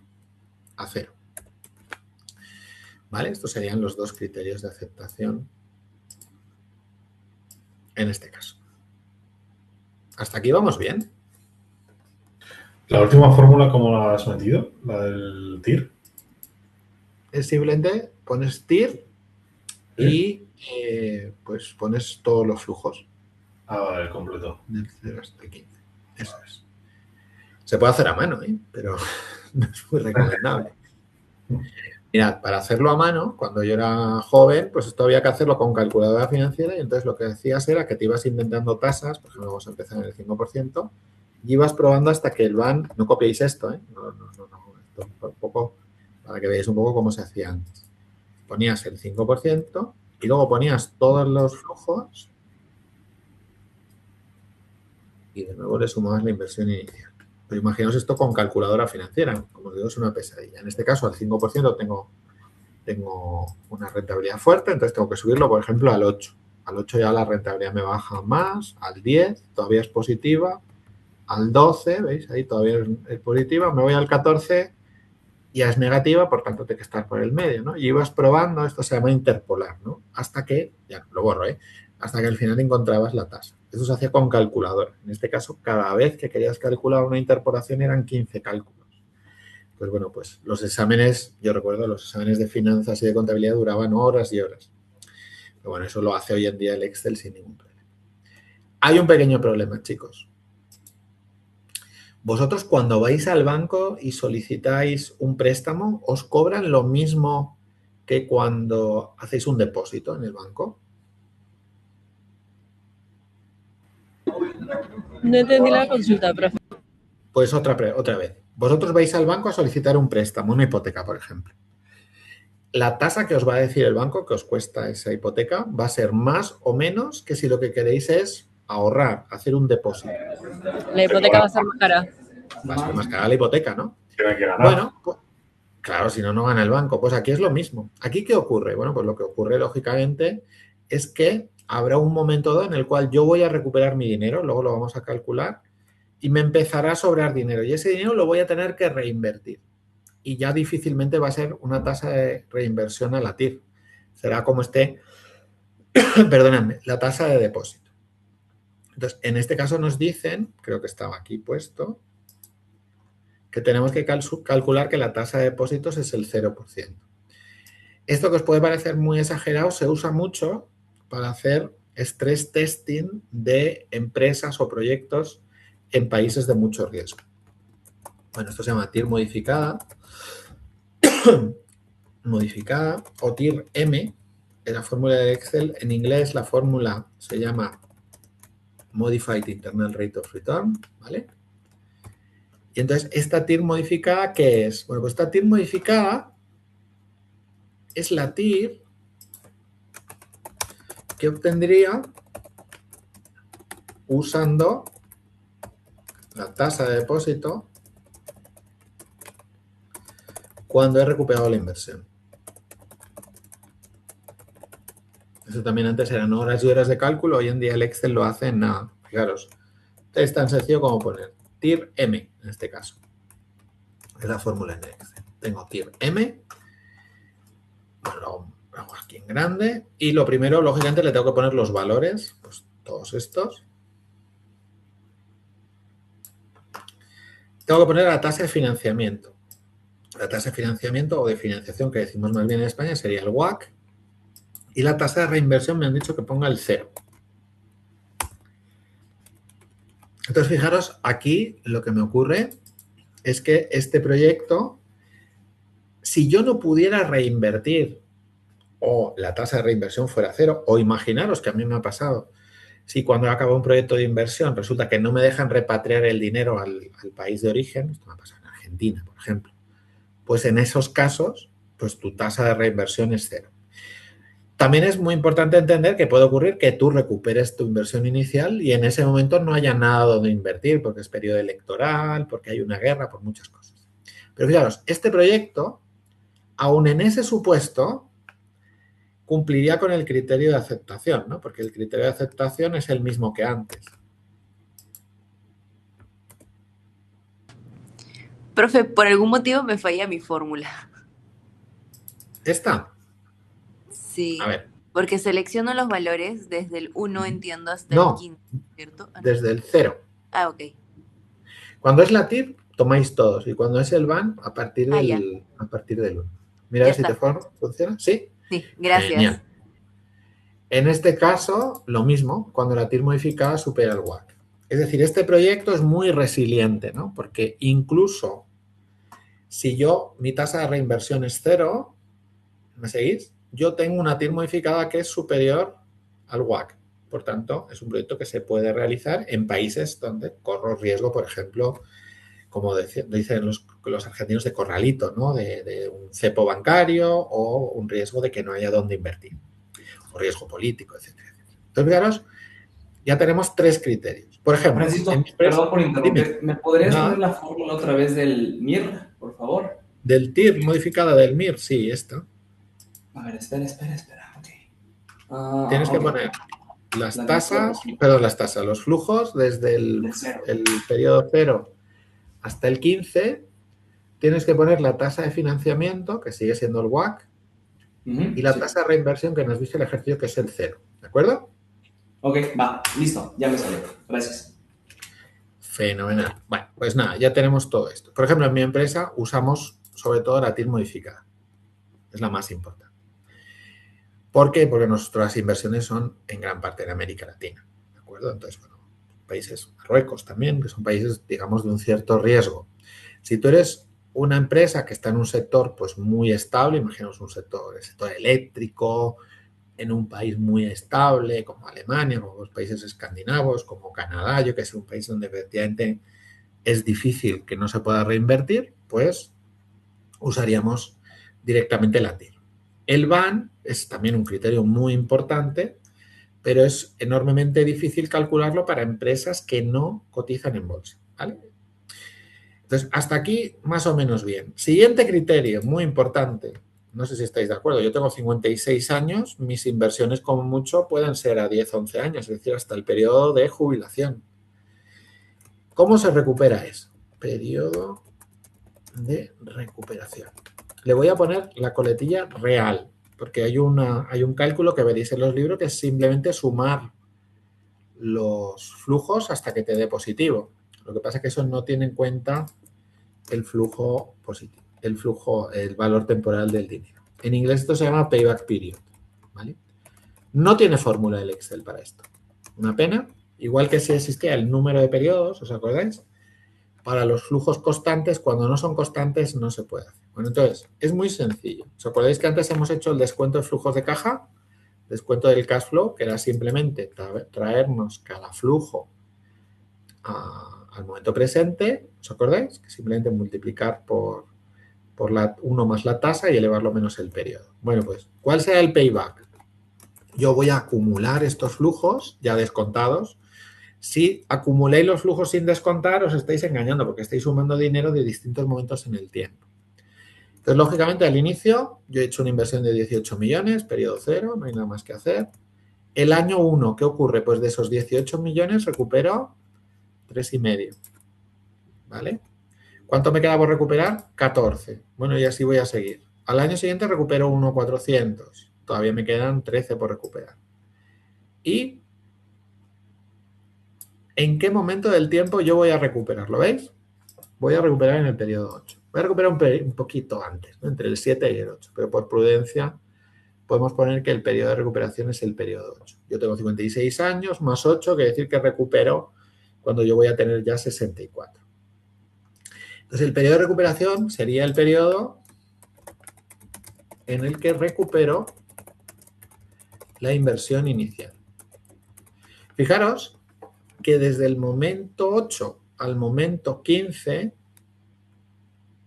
a 0. ¿Vale? Estos serían los dos criterios de aceptación en este caso. ¿Hasta aquí vamos bien? ¿La última fórmula cómo la has metido? ¿La del TIR? Es simplemente pones TIR y pues pones todos los flujos. Vale, el completo. Del 0 hasta el 15. Eso es. Se puede hacer a mano, pero no es muy recomendable. Mirad, para hacerlo a mano, cuando yo era joven, pues esto había que hacerlo con calculadora financiera y entonces lo que hacías era que te ibas inventando tasas, por ejemplo, vamos a empezar en el 5%, y ibas probando hasta que el BAN, no copiéis esto, no, esto un poco, para que veáis un poco cómo se hacía antes. Ponías el 5% y luego ponías todos los flujos y de nuevo le sumabas la inversión inicial. Pero imaginaos esto con calculadora financiera, como os digo, es una pesadilla. En este caso, al 5% tengo una rentabilidad fuerte, entonces tengo que subirlo, por ejemplo, al 8. Al 8 ya la rentabilidad me baja más, al 10 todavía es positiva, al 12, ¿veis? Ahí todavía es positiva, me voy al 14, ya es negativa, por tanto tengo que estar por el medio, ¿no? Y ibas probando, esto se llama interpolar, ¿no? Hasta que, ya lo borro, hasta que al final encontrabas la tasa. Eso se hacía con calculadora. En este caso, cada vez que querías calcular una interpolación eran 15 cálculos. Pues bueno, pues los exámenes, yo recuerdo, los exámenes de finanzas y de contabilidad duraban horas y horas. Pero bueno, eso lo hace hoy en día el Excel sin ningún problema. Hay un pequeño problema, chicos. Vosotros cuando vais al banco y solicitáis un préstamo, ¿os cobran lo mismo que cuando hacéis un depósito en el banco? No entendí la consulta, profe. Pues otra vez. Vosotros vais al banco a solicitar un préstamo, una hipoteca, por ejemplo. La tasa que os va a decir el banco que os cuesta esa hipoteca va a ser más o menos que si lo que queréis es ahorrar, hacer un depósito. La hipoteca va a ser más cara. Va a ser más cara la hipoteca, ¿no? Tiene que ganar. Bueno, pues, claro, si no, no gana el banco. Pues aquí es lo mismo. ¿Aquí qué ocurre? Bueno, pues lo que ocurre, lógicamente, es que habrá un momento dado en el cual yo voy a recuperar mi dinero, luego lo vamos a calcular, y me empezará a sobrar dinero. Y ese dinero lo voy a tener que reinvertir. Y ya difícilmente va a ser una tasa de reinversión a la TIR. Será como perdónenme, la tasa de depósito. Entonces, en este caso nos dicen, creo que estaba aquí puesto, que tenemos que calcular que la tasa de depósitos es el 0%. Esto que os puede parecer muy exagerado se usa mucho para hacer stress testing de empresas o proyectos en países de mucho riesgo. Bueno, esto se llama TIR modificada o TIR-M, en la fórmula de Excel. En inglés la fórmula se llama Modified Internal Rate of Return, ¿vale? Y entonces, esta TIR modificada, ¿qué es? Bueno, pues esta TIR modificada es la TIR que obtendría usando la tasa de depósito cuando he recuperado la inversión. Eso también antes eran horas y horas de cálculo, hoy en día el Excel lo hace en nada. Fijaros, es tan sencillo como poner TIR-M en este caso. Es la fórmula en Excel. Tengo TIR-M, bueno, lo hago aquí en grande y lo primero, lógicamente, le tengo que poner los valores, pues todos estos. Tengo que poner la tasa de financiamiento. La tasa de financiamiento o de financiación que decimos más bien en España sería el WACC. Y la tasa de reinversión me han dicho que ponga el 0. Entonces, fijaros, aquí lo que me ocurre es que este proyecto, si yo no pudiera reinvertir o la tasa de reinversión fuera 0, o imaginaros que a mí me ha pasado, si cuando acaba un proyecto de inversión resulta que no me dejan repatriar el dinero al país de origen, esto me ha pasado en Argentina, por ejemplo, pues en esos casos, pues tu tasa de reinversión es 0. También es muy importante entender que puede ocurrir que tú recuperes tu inversión inicial y en ese momento no haya nada donde invertir porque es periodo electoral, porque hay una guerra, por muchas cosas. Pero fijaros, este proyecto, aún en ese supuesto, cumpliría con el criterio de aceptación, ¿no? Porque el criterio de aceptación es el mismo que antes. Profe, por algún motivo me falla mi fórmula. ¿Esta? Sí. A ver. Porque selecciono los valores desde el 1, entiendo, hasta No, el 15, ¿cierto? desde el 0. Ah, ok. Cuando es la TIR, tomáis todos. Y cuando es el van, a partir Ah, ya. del 1. Mira a Ya ver si te está. funciona. ¿Sí? Sí, gracias. Genial. En este caso, lo mismo, cuando la TIR modificada supera el WACC. Es decir, este proyecto es muy resiliente, ¿no? Porque incluso si mi tasa de reinversión es 0, ¿me seguís? Yo tengo una TIR modificada que es superior al WACC. Por tanto, es un proyecto que se puede realizar en países donde corro riesgo, por ejemplo, como dicen los argentinos, de corralito, ¿no? De un cepo bancario o un riesgo de que no haya dónde invertir, o riesgo político, etcétera, etcétera. Entonces, fijaros, ya tenemos 3 criterios. Por ejemplo, Francisco, en mi empresa, perdón por interrumpir. dime, ¿Me podrías poner nada, la fórmula otra vez del MIR, por favor? del TIR modificada del MIR, sí, esta. A ver, espera. Ok. Tienes que Ok. poner las La del cero. tasas, los flujos desde Del cero. el periodo 0 hasta el 15. Tienes que poner la tasa de financiamiento, que sigue siendo el WACC, y la Sí. tasa de reinversión que nos dice el ejercicio, que es el 0. ¿De acuerdo? Ok, va, listo, ya me salió. Gracias. Fenomenal. Bueno, pues nada, ya tenemos todo esto. Por ejemplo, en mi empresa usamos sobre todo la TIR modificada. Es la más importante. ¿Por qué? Porque nuestras inversiones son en gran parte en América Latina. ¿De acuerdo? Entonces, bueno, países, Marruecos también, que son países, digamos, de un cierto riesgo. Si tú eres una empresa que está en un sector pues muy estable, imaginaos el sector eléctrico, en un país muy estable, como Alemania, como los países escandinavos, como Canadá, yo que sé, un país donde efectivamente es difícil que no se pueda reinvertir, pues usaríamos directamente la TIR. El BAN es también un criterio muy importante, pero es enormemente difícil calcularlo para empresas que no cotizan en bolsa, ¿vale? Entonces, hasta aquí más o menos bien. Siguiente criterio, muy importante. No sé si estáis de acuerdo. Yo tengo 56 años, mis inversiones como mucho pueden ser a 10, 11 años, es decir, hasta el periodo de jubilación. ¿Cómo se recupera eso? Periodo de recuperación. Le voy a poner la coletilla real, porque hay un cálculo que veréis en los libros que es simplemente sumar los flujos hasta que te dé positivo. Lo que pasa es que eso no tiene en cuenta el flujo positivo, el valor temporal del dinero. En inglés esto se llama payback period, ¿vale? No tiene fórmula el Excel para esto. Una pena, igual que si existía el número de periodos, ¿os acordáis? Para los flujos constantes, cuando no son constantes, no se puede hacer. Bueno, entonces, es muy sencillo. ¿Os acordáis que antes hemos hecho el descuento de flujos de caja? Descuento del cash flow, que era simplemente traernos cada flujo al momento presente, ¿os acordáis? Que simplemente multiplicar por 1 más la tasa y elevarlo menos el periodo. Bueno, pues, ¿cuál será el payback? Yo voy a acumular estos flujos ya descontados. Si acumuléis los flujos sin descontar, os estáis engañando porque estáis sumando dinero de distintos momentos en el tiempo. Entonces, lógicamente, al inicio yo he hecho una inversión de 18 millones, periodo 0, no hay nada más que hacer. El año 1, ¿qué ocurre? Pues de esos 18 millones recupero 3,5. ¿Vale? ¿Cuánto me queda por recuperar? 14. Bueno, y así voy a seguir. Al año siguiente recupero 1,400. Todavía me quedan 13 por recuperar. ¿Y en qué momento del tiempo yo voy a recuperar? ¿Lo veis? Voy a recuperar en el periodo 8. Voy a recuperar un poquito antes, ¿no? Entre el 7 y el 8. Pero por prudencia podemos poner que el periodo de recuperación es el periodo 8. Yo tengo 56 años más 8, quiere decir que recupero cuando yo voy a tener ya 64. Entonces, el periodo de recuperación sería el periodo en el que recupero la inversión inicial. Fijaros que desde el momento 8 al momento 15,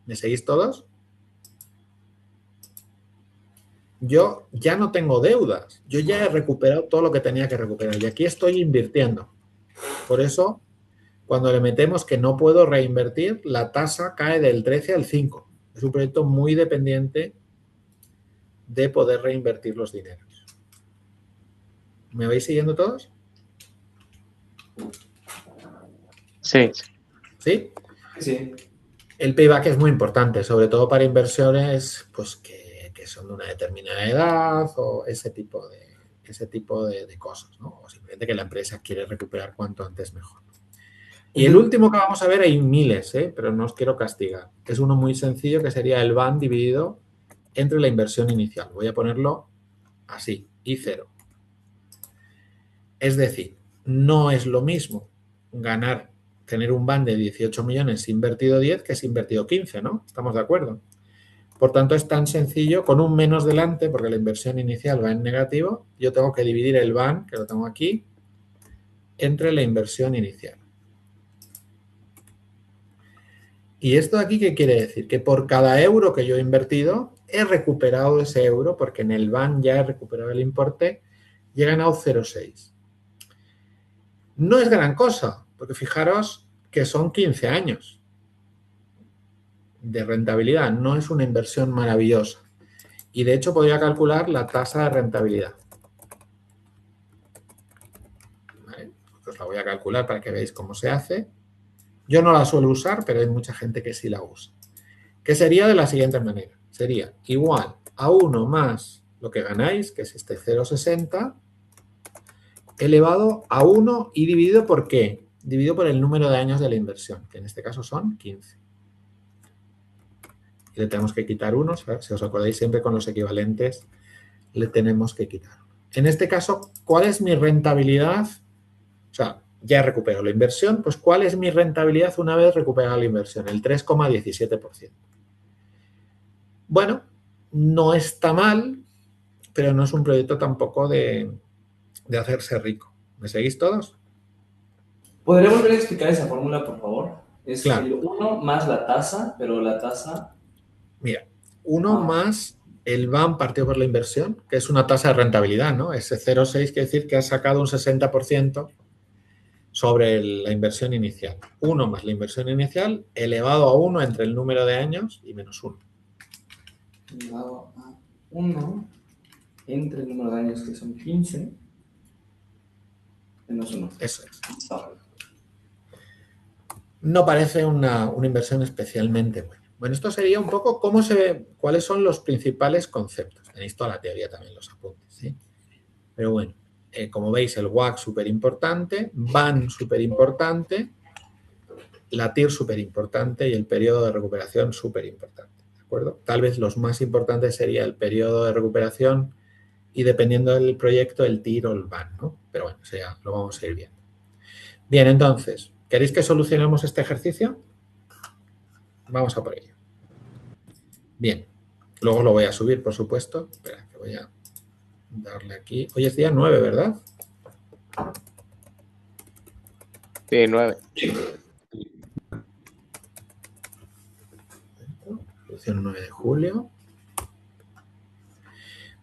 ¿me seguís todos? Yo ya no tengo deudas, yo ya he recuperado todo lo que tenía que recuperar y aquí estoy invirtiendo. Por eso, cuando le metemos que no puedo reinvertir, la tasa cae del 13 al 5. Es un proyecto muy dependiente de poder reinvertir los dineros. ¿Me vais siguiendo todos? Sí. ¿Sí? Sí. El payback es muy importante, sobre todo para inversiones pues, que son de una determinada edad o ese tipo de cosas, ¿no? O simplemente que la empresa quiere recuperar cuanto antes mejor. Y el último que vamos a ver, hay miles, pero no os quiero castigar. Es uno muy sencillo que sería el VAN dividido entre la inversión inicial. Voy a ponerlo así, I0. Es decir, no es lo mismo tener un VAN de 18 millones si invertido 10 que si invertido 15, ¿no? ¿Estamos de acuerdo? Por tanto, es tan sencillo, con un menos delante, porque la inversión inicial va en negativo, yo tengo que dividir el VAN, que lo tengo aquí, entre la inversión inicial. ¿Y esto de aquí qué quiere decir? Que por cada euro que yo he invertido, he recuperado ese euro, porque en el VAN ya he recuperado el importe, y he ganado 0,6. No es gran cosa, porque fijaros que son 15 años de rentabilidad, no es una inversión maravillosa. Y de hecho podría calcular la tasa de rentabilidad. ¿Vale? Os la voy a calcular para que veáis cómo se hace. Yo no la suelo usar, pero hay mucha gente que sí la usa. Que sería de la siguiente manera. Sería igual a 1 más lo que ganáis, que es este 0,60, elevado a 1 y dividido por ¿qué? Dividido por el número de años de la inversión, que en este caso son 15. Y le tenemos que quitar 1, si os acordáis siempre con los equivalentes, le tenemos que quitar. En este caso, ¿cuál es mi rentabilidad? O sea, ya he recuperado la inversión, pues ¿cuál es mi rentabilidad una vez recuperada la inversión? El 3,17%. Bueno, no está mal, pero no es un proyecto tampoco de hacerse rico. ¿Me seguís todos? ¿Podría volver a explicar esa fórmula, por favor? Es claro. El 1 más la tasa, pero la tasa... Mira, 1 más el VAN partido por la inversión, que es una tasa de rentabilidad, ¿no? Ese 0,6 quiere decir que has sacado un 60% sobre la inversión inicial. 1 más la inversión inicial elevado a 1 entre el número de años y menos 1. Elevado a 1 entre el número de años, que son 15, menos 1. Eso es. No parece una inversión especialmente buena. Bueno, esto sería un poco cuáles son los principales conceptos. Tenéis toda la teoría también, los apuntes, ¿sí? Pero bueno, como veis, el WACC súper importante, VAN súper importante, la TIR súper importante y el periodo de recuperación súper importante, ¿de acuerdo? Tal vez los más importantes sería el periodo de recuperación y dependiendo del proyecto, el TIR o el VAN, ¿no? Pero bueno, eso ya lo vamos a ir viendo. Bien, entonces, ¿queréis que solucionemos este ejercicio? Vamos a por ello. Bien, luego lo voy a subir, por supuesto. Espera, que voy a darle aquí. Hoy es día 9, ¿verdad? Sí, 9. Solución 9 de julio.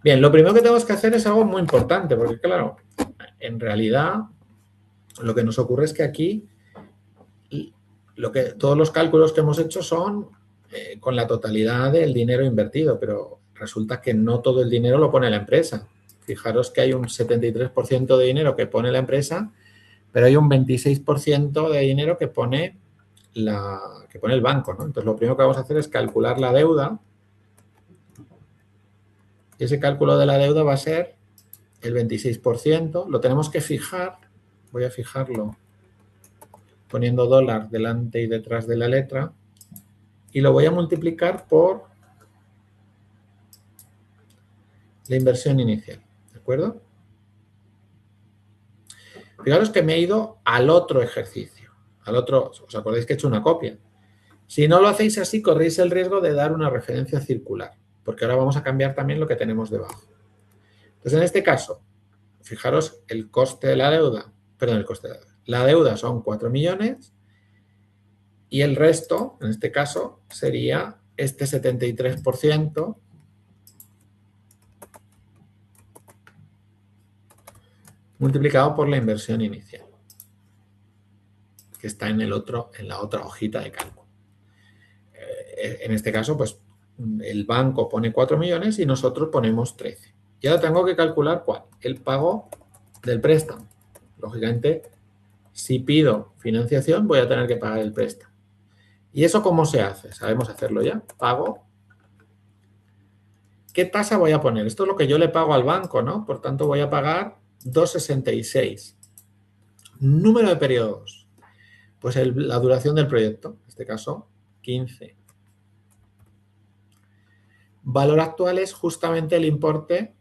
Bien, lo primero que tenemos que hacer es algo muy importante, porque claro, en realidad lo que nos ocurre es que aquí todos los cálculos que hemos hecho son con la totalidad del dinero invertido, pero resulta que no todo el dinero lo pone la empresa. Fijaros que hay un 73% de dinero que pone la empresa, pero hay un 26% de dinero que pone el banco, ¿no? Entonces, lo primero que vamos a hacer es calcular la deuda. Y ese cálculo de la deuda va a ser el 26%. Lo tenemos que fijar. Voy a fijarlo poniendo dólar delante y detrás de la letra. Y lo voy a multiplicar por la inversión inicial. ¿De acuerdo? Fijaros que me he ido al otro ejercicio. ¿Os acordáis que he hecho una copia? Si no lo hacéis así, corréis el riesgo de dar una referencia circular, porque ahora vamos a cambiar también lo que tenemos debajo. Entonces, en este caso, fijaros el coste de la deuda, perdón, el coste de la deuda. La deuda son 4 millones y el resto, en este caso, sería este 73% multiplicado por la inversión inicial, que está en la otra hojita de cálculo. En este caso, pues el banco pone 4 millones y nosotros ponemos 13. Y ahora tengo que calcular ¿cuál? El pago del préstamo. Lógicamente, si pido financiación, voy a tener que pagar el préstamo. ¿Y eso cómo se hace? ¿Sabemos hacerlo ya? Pago. ¿Qué tasa voy a poner? Esto es lo que yo le pago al banco, ¿no? Por tanto, voy a pagar 2,66. Número de periodos. Pues la duración del proyecto, en este caso 15. Valor actual es justamente el importe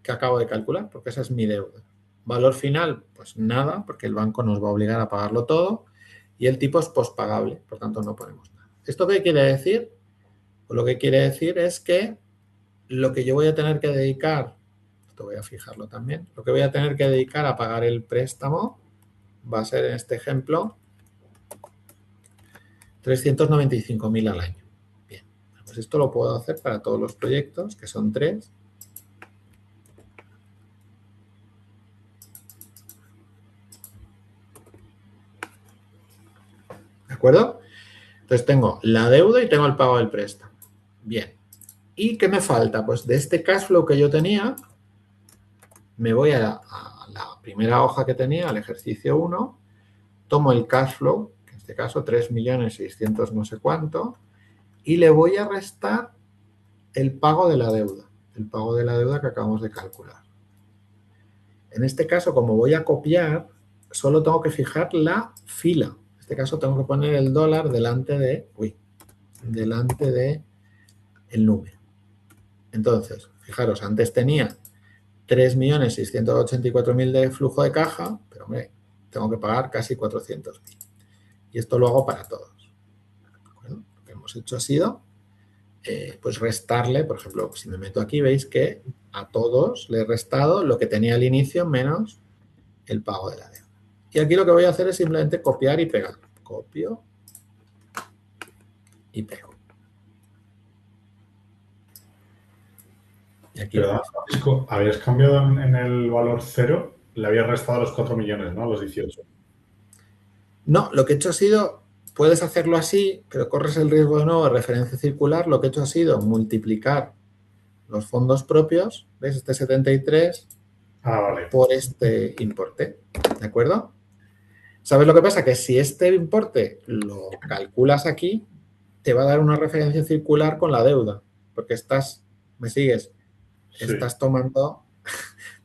que acabo de calcular, porque esa es mi deuda. Valor final, pues nada, porque el banco nos va a obligar a pagarlo todo y el tipo es pospagable, por tanto no ponemos nada. ¿Esto qué quiere decir? Pues lo que quiere decir es que lo que yo voy a tener que dedicar, esto voy a fijarlo también, lo que voy a tener que dedicar a pagar el préstamo va a ser en este ejemplo 395.000 al año. Bien, pues esto lo puedo hacer para todos los proyectos, que son 3. ¿De acuerdo? Entonces tengo la deuda y tengo el pago del préstamo. Bien. ¿Y qué me falta? Pues de este cash flow que yo tenía, me voy a la primera hoja que tenía, al ejercicio 1, tomo el cash flow, que en este caso 3.600.000 no sé cuánto, y le voy a restar el pago de la deuda que acabamos de calcular. En este caso, como voy a copiar, solo tengo que fijar la fila. En este caso tengo que poner el dólar delante de el número. Entonces, fijaros, antes tenía 3.684.000 de flujo de caja, pero hombre, tengo que pagar casi 400.000. Y esto lo hago para todos. ¿De acuerdo? Lo que hemos hecho ha sido pues restarle, por ejemplo, si me meto aquí, veis que a todos le he restado lo que tenía al inicio menos el pago de la deuda. Y aquí lo que voy a hacer es simplemente copiar y pegar. Copio y pego. Y aquí Perdón, Francisco, habías cambiado en el valor 0, le habías restado los 4 millones, ¿no? Los 18. No, lo que he hecho ha sido, puedes hacerlo así, pero corres el riesgo de nuevo de referencia circular. Lo que he hecho ha sido multiplicar los fondos propios, ¿ves? Este 73 Vale. por este importe, ¿de acuerdo? ¿Sabes lo que pasa? Que si este importe lo calculas aquí, te va a dar una referencia circular con la deuda, porque ¿me sigues? Sí. Estás tomando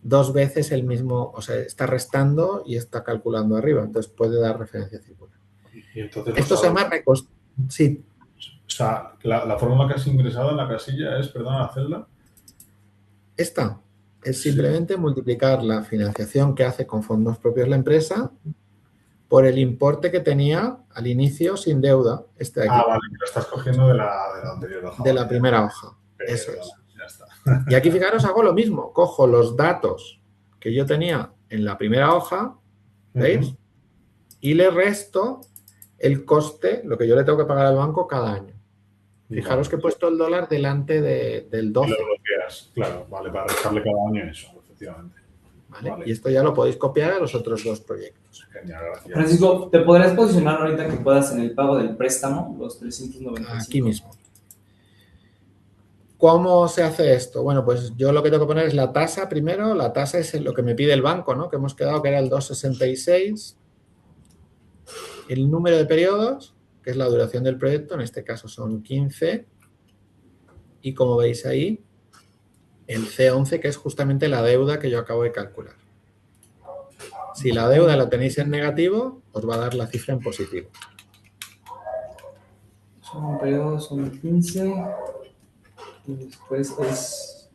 2 veces el mismo, o sea, está restando y está calculando arriba, entonces puede dar referencia circular. Y entonces, Esto se llama sí. O sea, la fórmula que has ingresado en la casilla es, perdona, la celda. Esta es simplemente multiplicar la financiación que hace con fondos propios la empresa por el importe que tenía al inicio sin deuda, este de aquí. Vale, lo estás cogiendo de la anterior hoja. De la primera hoja, Pero, eso es. Ya está. Y aquí, fijaros, hago lo mismo. Cojo los datos que yo tenía en la primera hoja, ¿veis? Y le resto el coste, lo que yo le tengo que pagar al banco cada año. Fijaros que he puesto el dólar delante del 12. Y lo bloqueas, claro, vale, para restarle cada año eso, efectivamente. ¿Vale? Y esto ya lo podéis copiar a los otros 2 proyectos. Genial, gracias. Francisco, ¿te podrías posicionar ahorita que puedas en el pago del préstamo, los 395? Aquí mismo. ¿Cómo se hace esto? Bueno, pues yo lo que tengo que poner es la tasa primero. La tasa es lo que me pide el banco, ¿no? Que hemos quedado que era el 2,66. El número de periodos, que es la duración del proyecto, en este caso son 15. Y como veis ahí, el C11, que es justamente la deuda que yo acabo de calcular. Si la deuda la tenéis en negativo, os va a dar la cifra en positivo. Son periodos, son 15. Y después es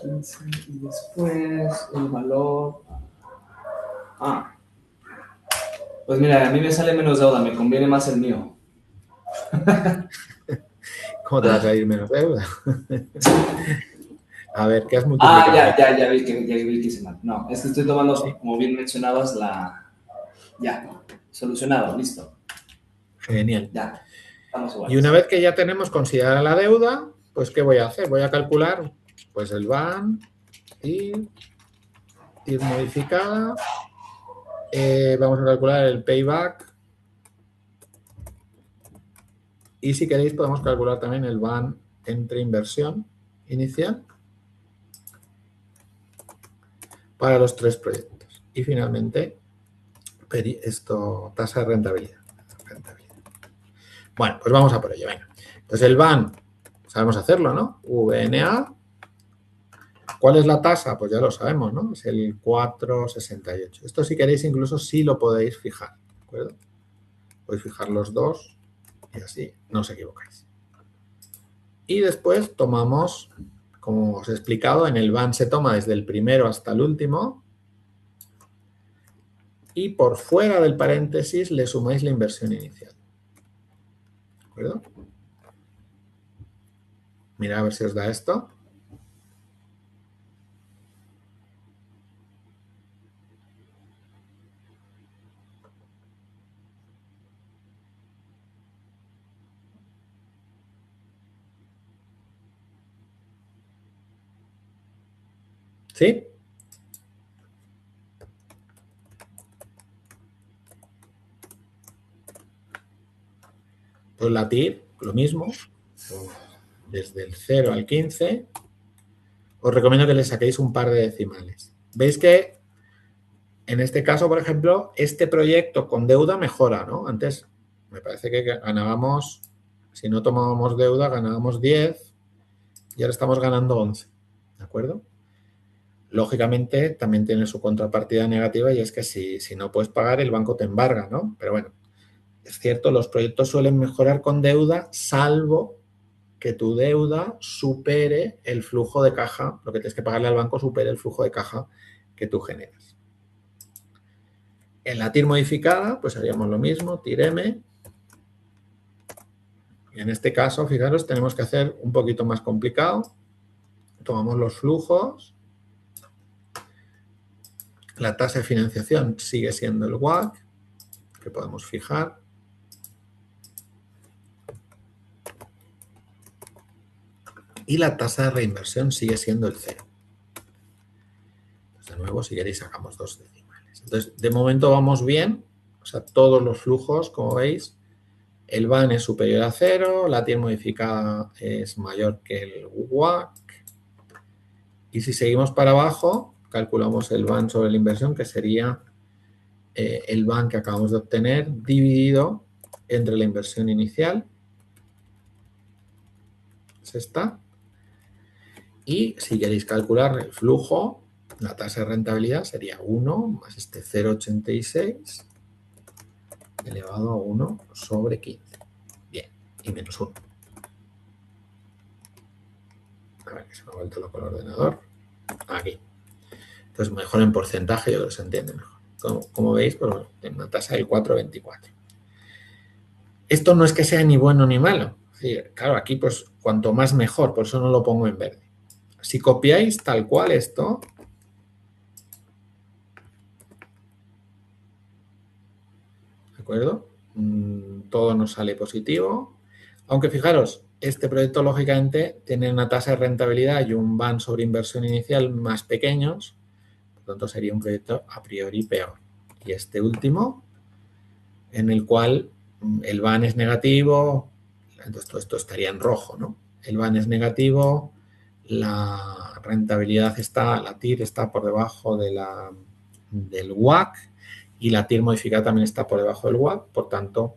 15 y después el valor. Pues mira, a mí me sale menos deuda, me conviene más el mío. ¿Cómo te va a salir menos deuda? A ver, ¿qué has multiplicado? Ya vi que hice mal. No, es que estoy tomando, como bien mencionabas, Ya, solucionado, listo. Genial. Ya, estamos iguales. Y una vez que ya tenemos considerada la deuda, pues ¿qué voy a hacer? Voy a calcular pues el BAN y ir modificada. Vamos a calcular el payback. Y si queréis podemos calcular también el BAN entre inversión inicial para los 3 proyectos. Y finalmente, tasa de rentabilidad. Bueno, pues vamos a por ello. Venga. Entonces el BAN, sabemos hacerlo, ¿no? VNA ¿Cuál es la tasa? Pues ya lo sabemos, ¿no? Es el 4,68. Esto si queréis incluso sí lo podéis fijar, ¿de acuerdo? Podéis fijar los dos y así no os equivocáis. Y después tomamos, como os he explicado, en el BAN se toma desde el primero hasta el último y por fuera del paréntesis le sumáis la inversión inicial. ¿De acuerdo? Mirad a ver si os da esto. ¿Sí? Pues la TIR, lo mismo, desde el 0 al 15. Os recomiendo que le saquéis un par de decimales. Veis que en este caso, por ejemplo, este proyecto con deuda mejora, ¿no? Antes me parece que ganábamos, si no tomábamos deuda, ganábamos 10 y ahora estamos ganando 11, ¿de acuerdo? Lógicamente, también tiene su contrapartida negativa y es que si no puedes pagar, el banco te embarga, ¿no? Pero bueno, es cierto, los proyectos suelen mejorar con deuda, salvo que tu deuda supere el flujo de caja, lo que tienes que pagarle al banco supere el flujo de caja que tú generas. En la TIR modificada, pues haríamos lo mismo, TIR M. Y en este caso, fijaros, tenemos que hacer un poquito más complicado. Tomamos los flujos. La tasa de financiación sigue siendo el WACC, que podemos fijar. Y la tasa de reinversión sigue siendo el 0. Pues de nuevo, si queréis, sacamos dos decimales. Entonces, de momento vamos bien. O sea, todos los flujos, como veis, el BAN es superior a 0, la TIR modificada es mayor que el WACC. Y si seguimos para abajo, calculamos el BAN sobre la inversión, que sería el BAN que acabamos de obtener dividido entre la inversión inicial. Es esta. Y si queréis calcular el flujo, la tasa de rentabilidad sería 1 más este 0,86 elevado a 1 sobre 15. Bien, y menos 1. A ver, que se me ha vuelto loco el ordenador. Aquí. Entonces, mejor en porcentaje, yo creo que se entiende mejor. Como veis, pues bueno, en una tasa del 4,24. Esto no es que sea ni bueno ni malo. Es decir, claro, aquí pues cuanto más mejor, por eso no lo pongo en verde. Si copiáis tal cual esto, ¿de acuerdo? Todo nos sale positivo. Aunque fijaros, este proyecto lógicamente tiene una tasa de rentabilidad y un BAN sobre inversión inicial más pequeños, por lo tanto sería un proyecto a priori peor. Y este último, en el cual el BAN es negativo, entonces todo esto estaría en rojo, ¿no? El BAN es negativo, la rentabilidad está, la TIR está por debajo del WACC y la TIR modificada también está por debajo del WACC, por tanto,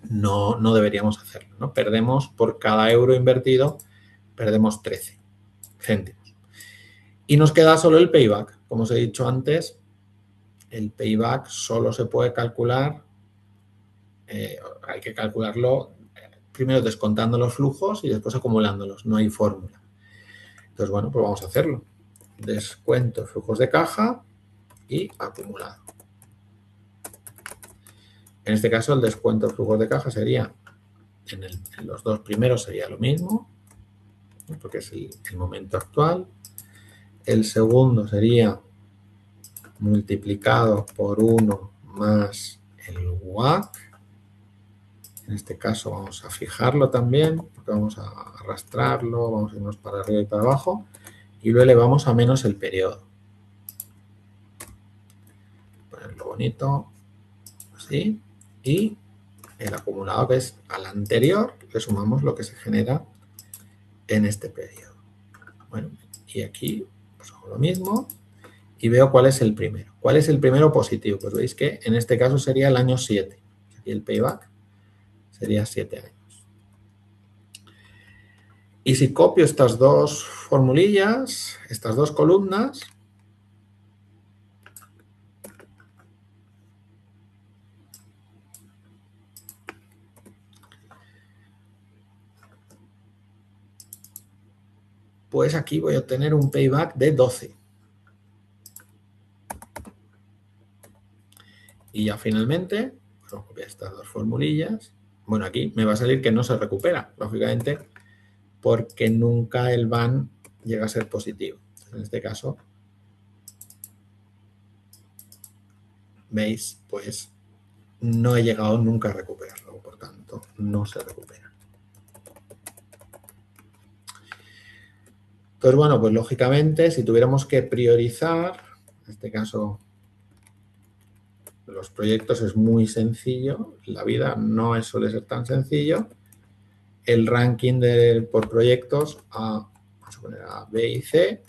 no deberíamos hacerlo, ¿no? Perdemos por cada euro invertido, perdemos 13 céntimos. Y nos queda solo el payback. Como os he dicho antes, el payback solo se puede calcular, hay que calcularlo primero descontando los flujos y después acumulándolos, no hay fórmula. Entonces, bueno, pues vamos a hacerlo. Descuento flujos de caja y acumulado. En este caso, el descuento de flujos de caja sería, en los dos primeros sería lo mismo, porque es el momento actual. El segundo sería multiplicado por 1 más el WACC. En este caso vamos a fijarlo también, porque vamos a arrastrarlo, vamos a irnos para arriba y para abajo, y lo elevamos a menos el periodo. Ponerlo bonito, así, y el acumulado, que es al anterior, le sumamos lo que se genera en este periodo. Bueno, y aquí pues hago lo mismo y veo cuál es el primero. ¿Cuál es el primero positivo? Pues veis que en este caso sería el año 7. Aquí el payback sería 7 años. Y si copio estas dos formulillas, estas dos columnas, pues aquí voy a obtener un payback de 12. Y ya finalmente, bueno, copiar estas dos formulillas. Bueno, aquí me va a salir que no se recupera, lógicamente, porque nunca el van llega a ser positivo. En este caso, veis, pues no he llegado nunca a recuperarlo, por tanto, no se recupera. Entonces, bueno, pues lógicamente, si tuviéramos que priorizar, en este caso, los proyectos es muy sencillo, la vida no suele ser tan sencillo. El ranking por proyectos vamos a poner A, B y C.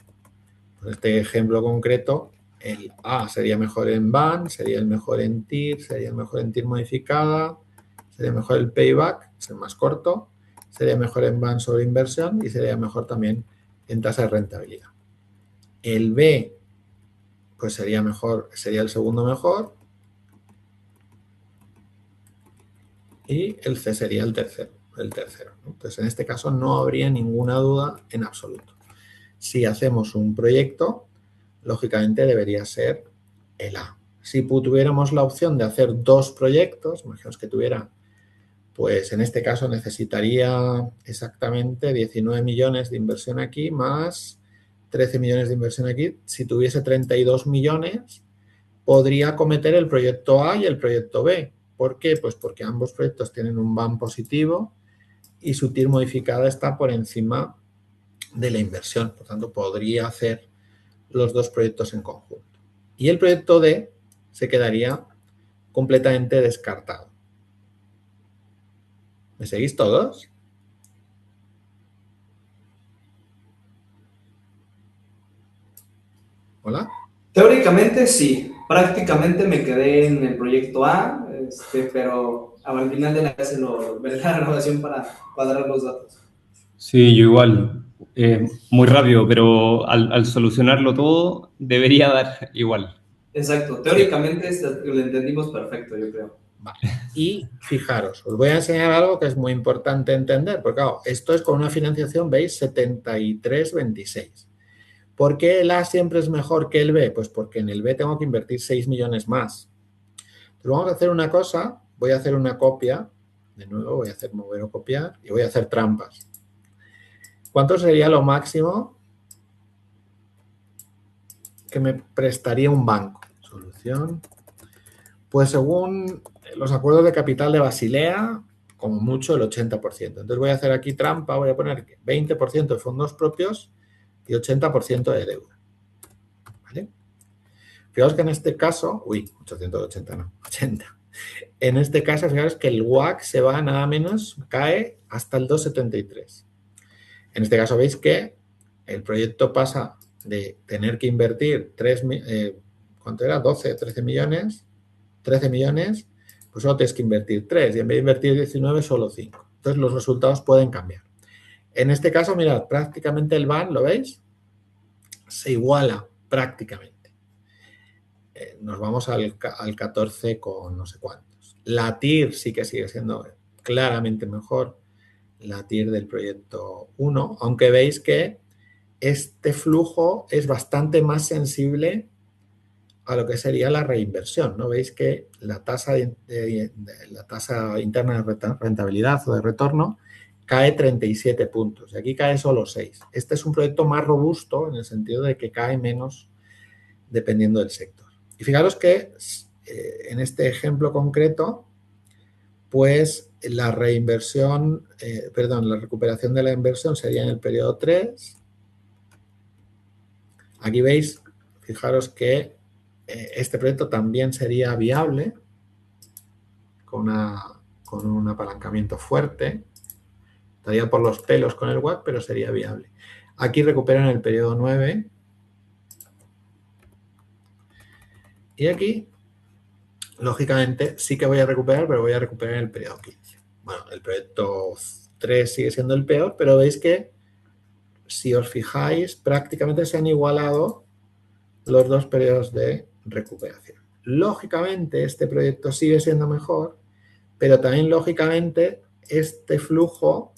En este ejemplo concreto, el A sería mejor en BAN, sería el mejor en TIR, sería el mejor en TIR modificada, sería mejor el payback, es el más corto, sería mejor en BAN sobre inversión y sería mejor también en tasa de rentabilidad. El B, pues sería mejor, sería el segundo mejor. Y el C sería el tercero. ¿No? Entonces, en este caso no habría ninguna duda en absoluto. Si hacemos un proyecto, lógicamente debería ser el A. Si tuviéramos la opción de hacer dos proyectos, imaginemos que tuviera, pues en este caso necesitaría exactamente 19 millones de inversión aquí más 13 millones de inversión aquí. Si tuviese 32 millones, podría acometer el proyecto A y el proyecto B. ¿Por qué? Pues porque ambos proyectos tienen un BAN positivo y su TIR modificada está por encima de la inversión. Por tanto, podría hacer los dos proyectos en conjunto. Y el proyecto D se quedaría completamente descartado. ¿Me seguís todos? ¿Hola? Teóricamente sí, prácticamente me quedé en el proyecto A, pero al final de la clase veré la grabación para cuadrar los datos. Sí, yo igual. Muy rápido, pero al solucionarlo todo debería dar igual. Exacto, teóricamente lo entendimos perfecto, yo creo. Vale. Y fijaros, os voy a enseñar algo que es muy importante entender, porque claro, esto es con una financiación, veis, 73,26. ¿Por qué el A siempre es mejor que el B? Pues porque en el B tengo que invertir 6 millones más. Entonces vamos a hacer una cosa, voy a hacer una copia, de nuevo voy a hacer mover o copiar y voy a hacer trampas. ¿Cuánto sería lo máximo que me prestaría un banco? Solución. Pues según los acuerdos de capital de Basilea, como mucho el 80%. Entonces voy a hacer aquí trampa, voy a poner 20% de fondos propios y 80% de deuda. ¿Vale? Fijaos que en este caso, 880 no, 80. En este caso, fijaos que el WACC se va nada menos, cae hasta el 2,73. En este caso veis que el proyecto pasa de tener que invertir ¿cuánto era? 12, 13 millones, pues solo tienes que invertir 3 y en vez de invertir 19, solo 5. Entonces los resultados pueden cambiar. En este caso, mirad, prácticamente el BAN, ¿lo veis? Se iguala prácticamente. Nos vamos al 14 con no sé cuántos. La TIR sí que sigue siendo claramente mejor, la TIR del proyecto 1, aunque veis que este flujo es bastante más sensible a lo que sería la reinversión, ¿no? Veis que la tasa interna de rentabilidad o de retorno cae 37 puntos y aquí cae solo 6. Este es un proyecto más robusto en el sentido de que cae menos dependiendo del sector. Y fijaros que en este ejemplo concreto, pues la la recuperación de la inversión sería en el periodo 3. Aquí veis, fijaros que este proyecto también sería viable con un apalancamiento fuerte. Estaría por los pelos con el WACC, pero sería viable. Aquí recuperan el periodo 9. Y aquí, lógicamente, sí que voy a recuperar, pero voy a recuperar el periodo 15. Bueno, el proyecto 3 sigue siendo el peor, pero veis que si os fijáis, prácticamente se han igualado los dos periodos de recuperación. Lógicamente, este proyecto sigue siendo mejor, pero también, lógicamente, este flujo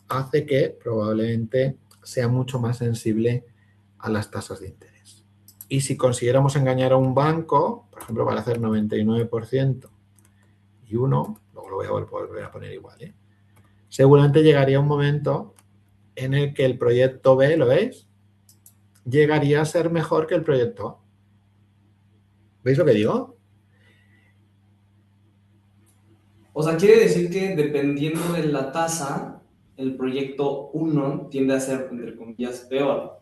hace que probablemente sea mucho más sensible a las tasas de interés. Y si consiguiéramos engañar a un banco, por ejemplo, para hacer 99% y 1, luego lo voy a volver a poner igual, seguramente llegaría un momento en el que el proyecto B, ¿lo veis? Llegaría a ser mejor que el proyecto A. ¿Veis lo que digo? O sea, quiere decir que dependiendo de la tasa, el proyecto 1 tiende a ser, entre comillas, peor.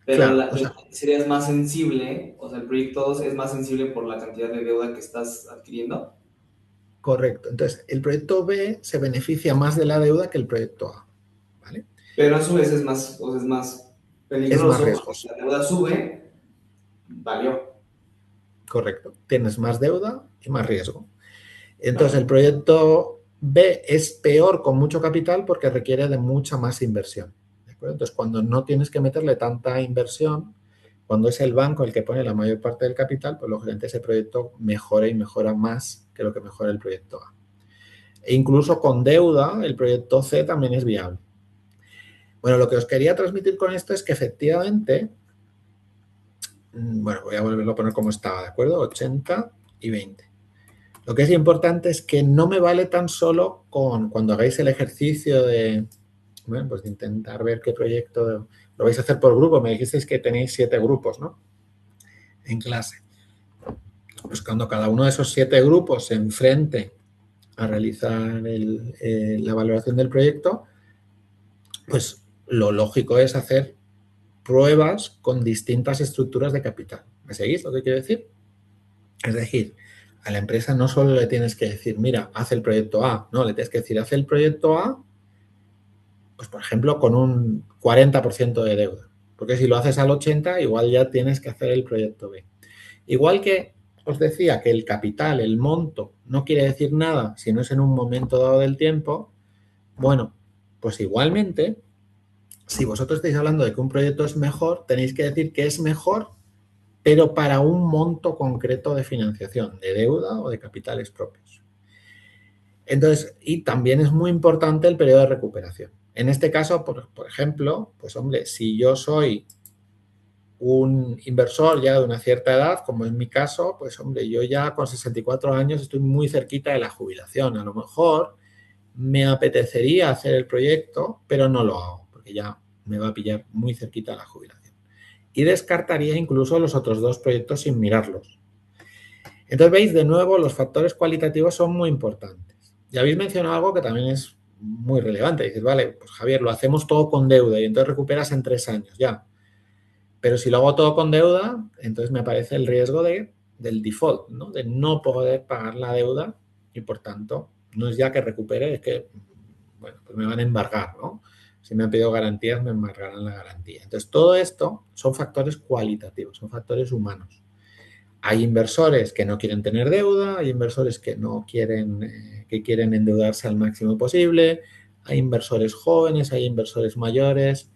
Pero Claro, serías más sensible, o sea, el proyecto 2 es más sensible por la cantidad de deuda que estás adquiriendo. correcto. Entonces, el proyecto B se beneficia más de la deuda que el proyecto A, ¿vale? Pero a su vez es más peligroso. Es más riesgoso. La deuda sube, valió. Correcto. Tienes más deuda y más riesgo. Entonces, el proyecto B es peor con mucho capital porque requiere de mucha más inversión. ¿De acuerdo? Entonces, cuando no tienes que meterle tanta inversión, cuando es el banco el que pone la mayor parte del capital, pues lógicamente ese proyecto mejora y mejora más que lo que mejora el proyecto A. E incluso con deuda, el proyecto C también es viable. Bueno, lo que os quería transmitir con esto es que efectivamente, bueno, voy a volverlo a poner como estaba, ¿de acuerdo? 80 y 20. Lo que es importante es que no me vale tan solo con cuando hagáis el ejercicio de, bueno, pues de intentar ver qué proyecto lo vais a hacer por grupo. Me dijisteis que tenéis 7 grupos, ¿no? En clase. Pues cuando cada uno de esos 7 grupos se enfrente a realizar la valoración del proyecto, pues lo lógico es hacer pruebas con distintas estructuras de capital. ¿Me seguís lo que quiero decir? Es decir, a la empresa no solo le tienes que decir, mira, haz el proyecto A, no, le tienes que decir, haz el proyecto A, pues por ejemplo, con un 40% de deuda. Porque si lo haces al 80%, igual ya tienes que hacer el proyecto B. Igual que os decía que el capital, el monto, no quiere decir nada si no es en un momento dado del tiempo, bueno, pues igualmente, si vosotros estáis hablando de que un proyecto es mejor, tenéis que decir que es mejor, pero para un monto concreto de financiación, de deuda o de capitales propios. Entonces, y también es muy importante el periodo de recuperación. En este caso, por ejemplo, pues hombre, si yo soy un inversor ya de una cierta edad, como en mi caso, pues hombre, yo ya con 64 años estoy muy cerquita de la jubilación. A lo mejor me apetecería hacer el proyecto, pero no lo hago, porque ya me va a pillar muy cerquita de la jubilación. Y descartaría incluso los otros 2 proyectos sin mirarlos. Entonces, veis, de nuevo, los factores cualitativos son muy importantes. Ya habéis mencionado algo que también es muy relevante. Dices, vale, pues Javier, lo hacemos todo con deuda y entonces recuperas en 3 años, ya. Pero si lo hago todo con deuda, entonces me aparece el riesgo del default, ¿no? De no poder pagar la deuda y, por tanto, no es ya que recupere, es que, bueno, pues me van a embargar, ¿no? Si me han pedido garantías, me embargarán la garantía. Entonces, todo esto son factores cualitativos, son factores humanos. Hay inversores que no quieren tener deuda, hay inversores que no quieren, que quieren endeudarse al máximo posible, hay inversores jóvenes, hay inversores mayores.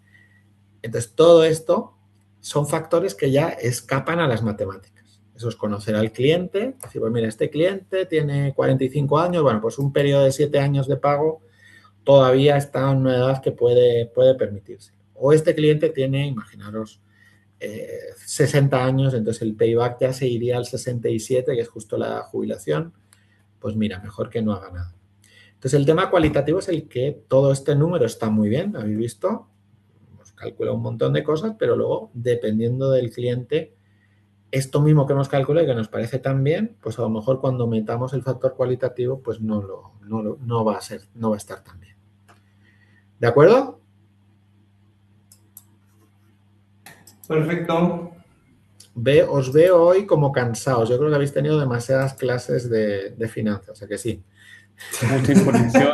Entonces, todo esto son factores que ya escapan a las matemáticas. Eso es conocer al cliente, decir, pues mira, este cliente tiene 45 años, bueno, pues un periodo de 7 años de pago todavía está en una edad que puede permitirse. O este cliente tiene, imaginaros, 60 años, entonces el payback ya se iría al 67, que es justo la jubilación, pues mira, mejor que no haga nada. Entonces el tema cualitativo es el que todo este número está muy bien, habéis visto, hemos calculado un montón de cosas, pero luego, dependiendo del cliente, esto mismo que hemos calculado y que nos parece tan bien, pues a lo mejor cuando metamos el factor cualitativo, pues no va a estar tan bien. ¿De acuerdo? Perfecto. Os veo hoy como cansados. Yo creo que habéis tenido demasiadas clases de finanzas, ¿a que sí? Mucha información.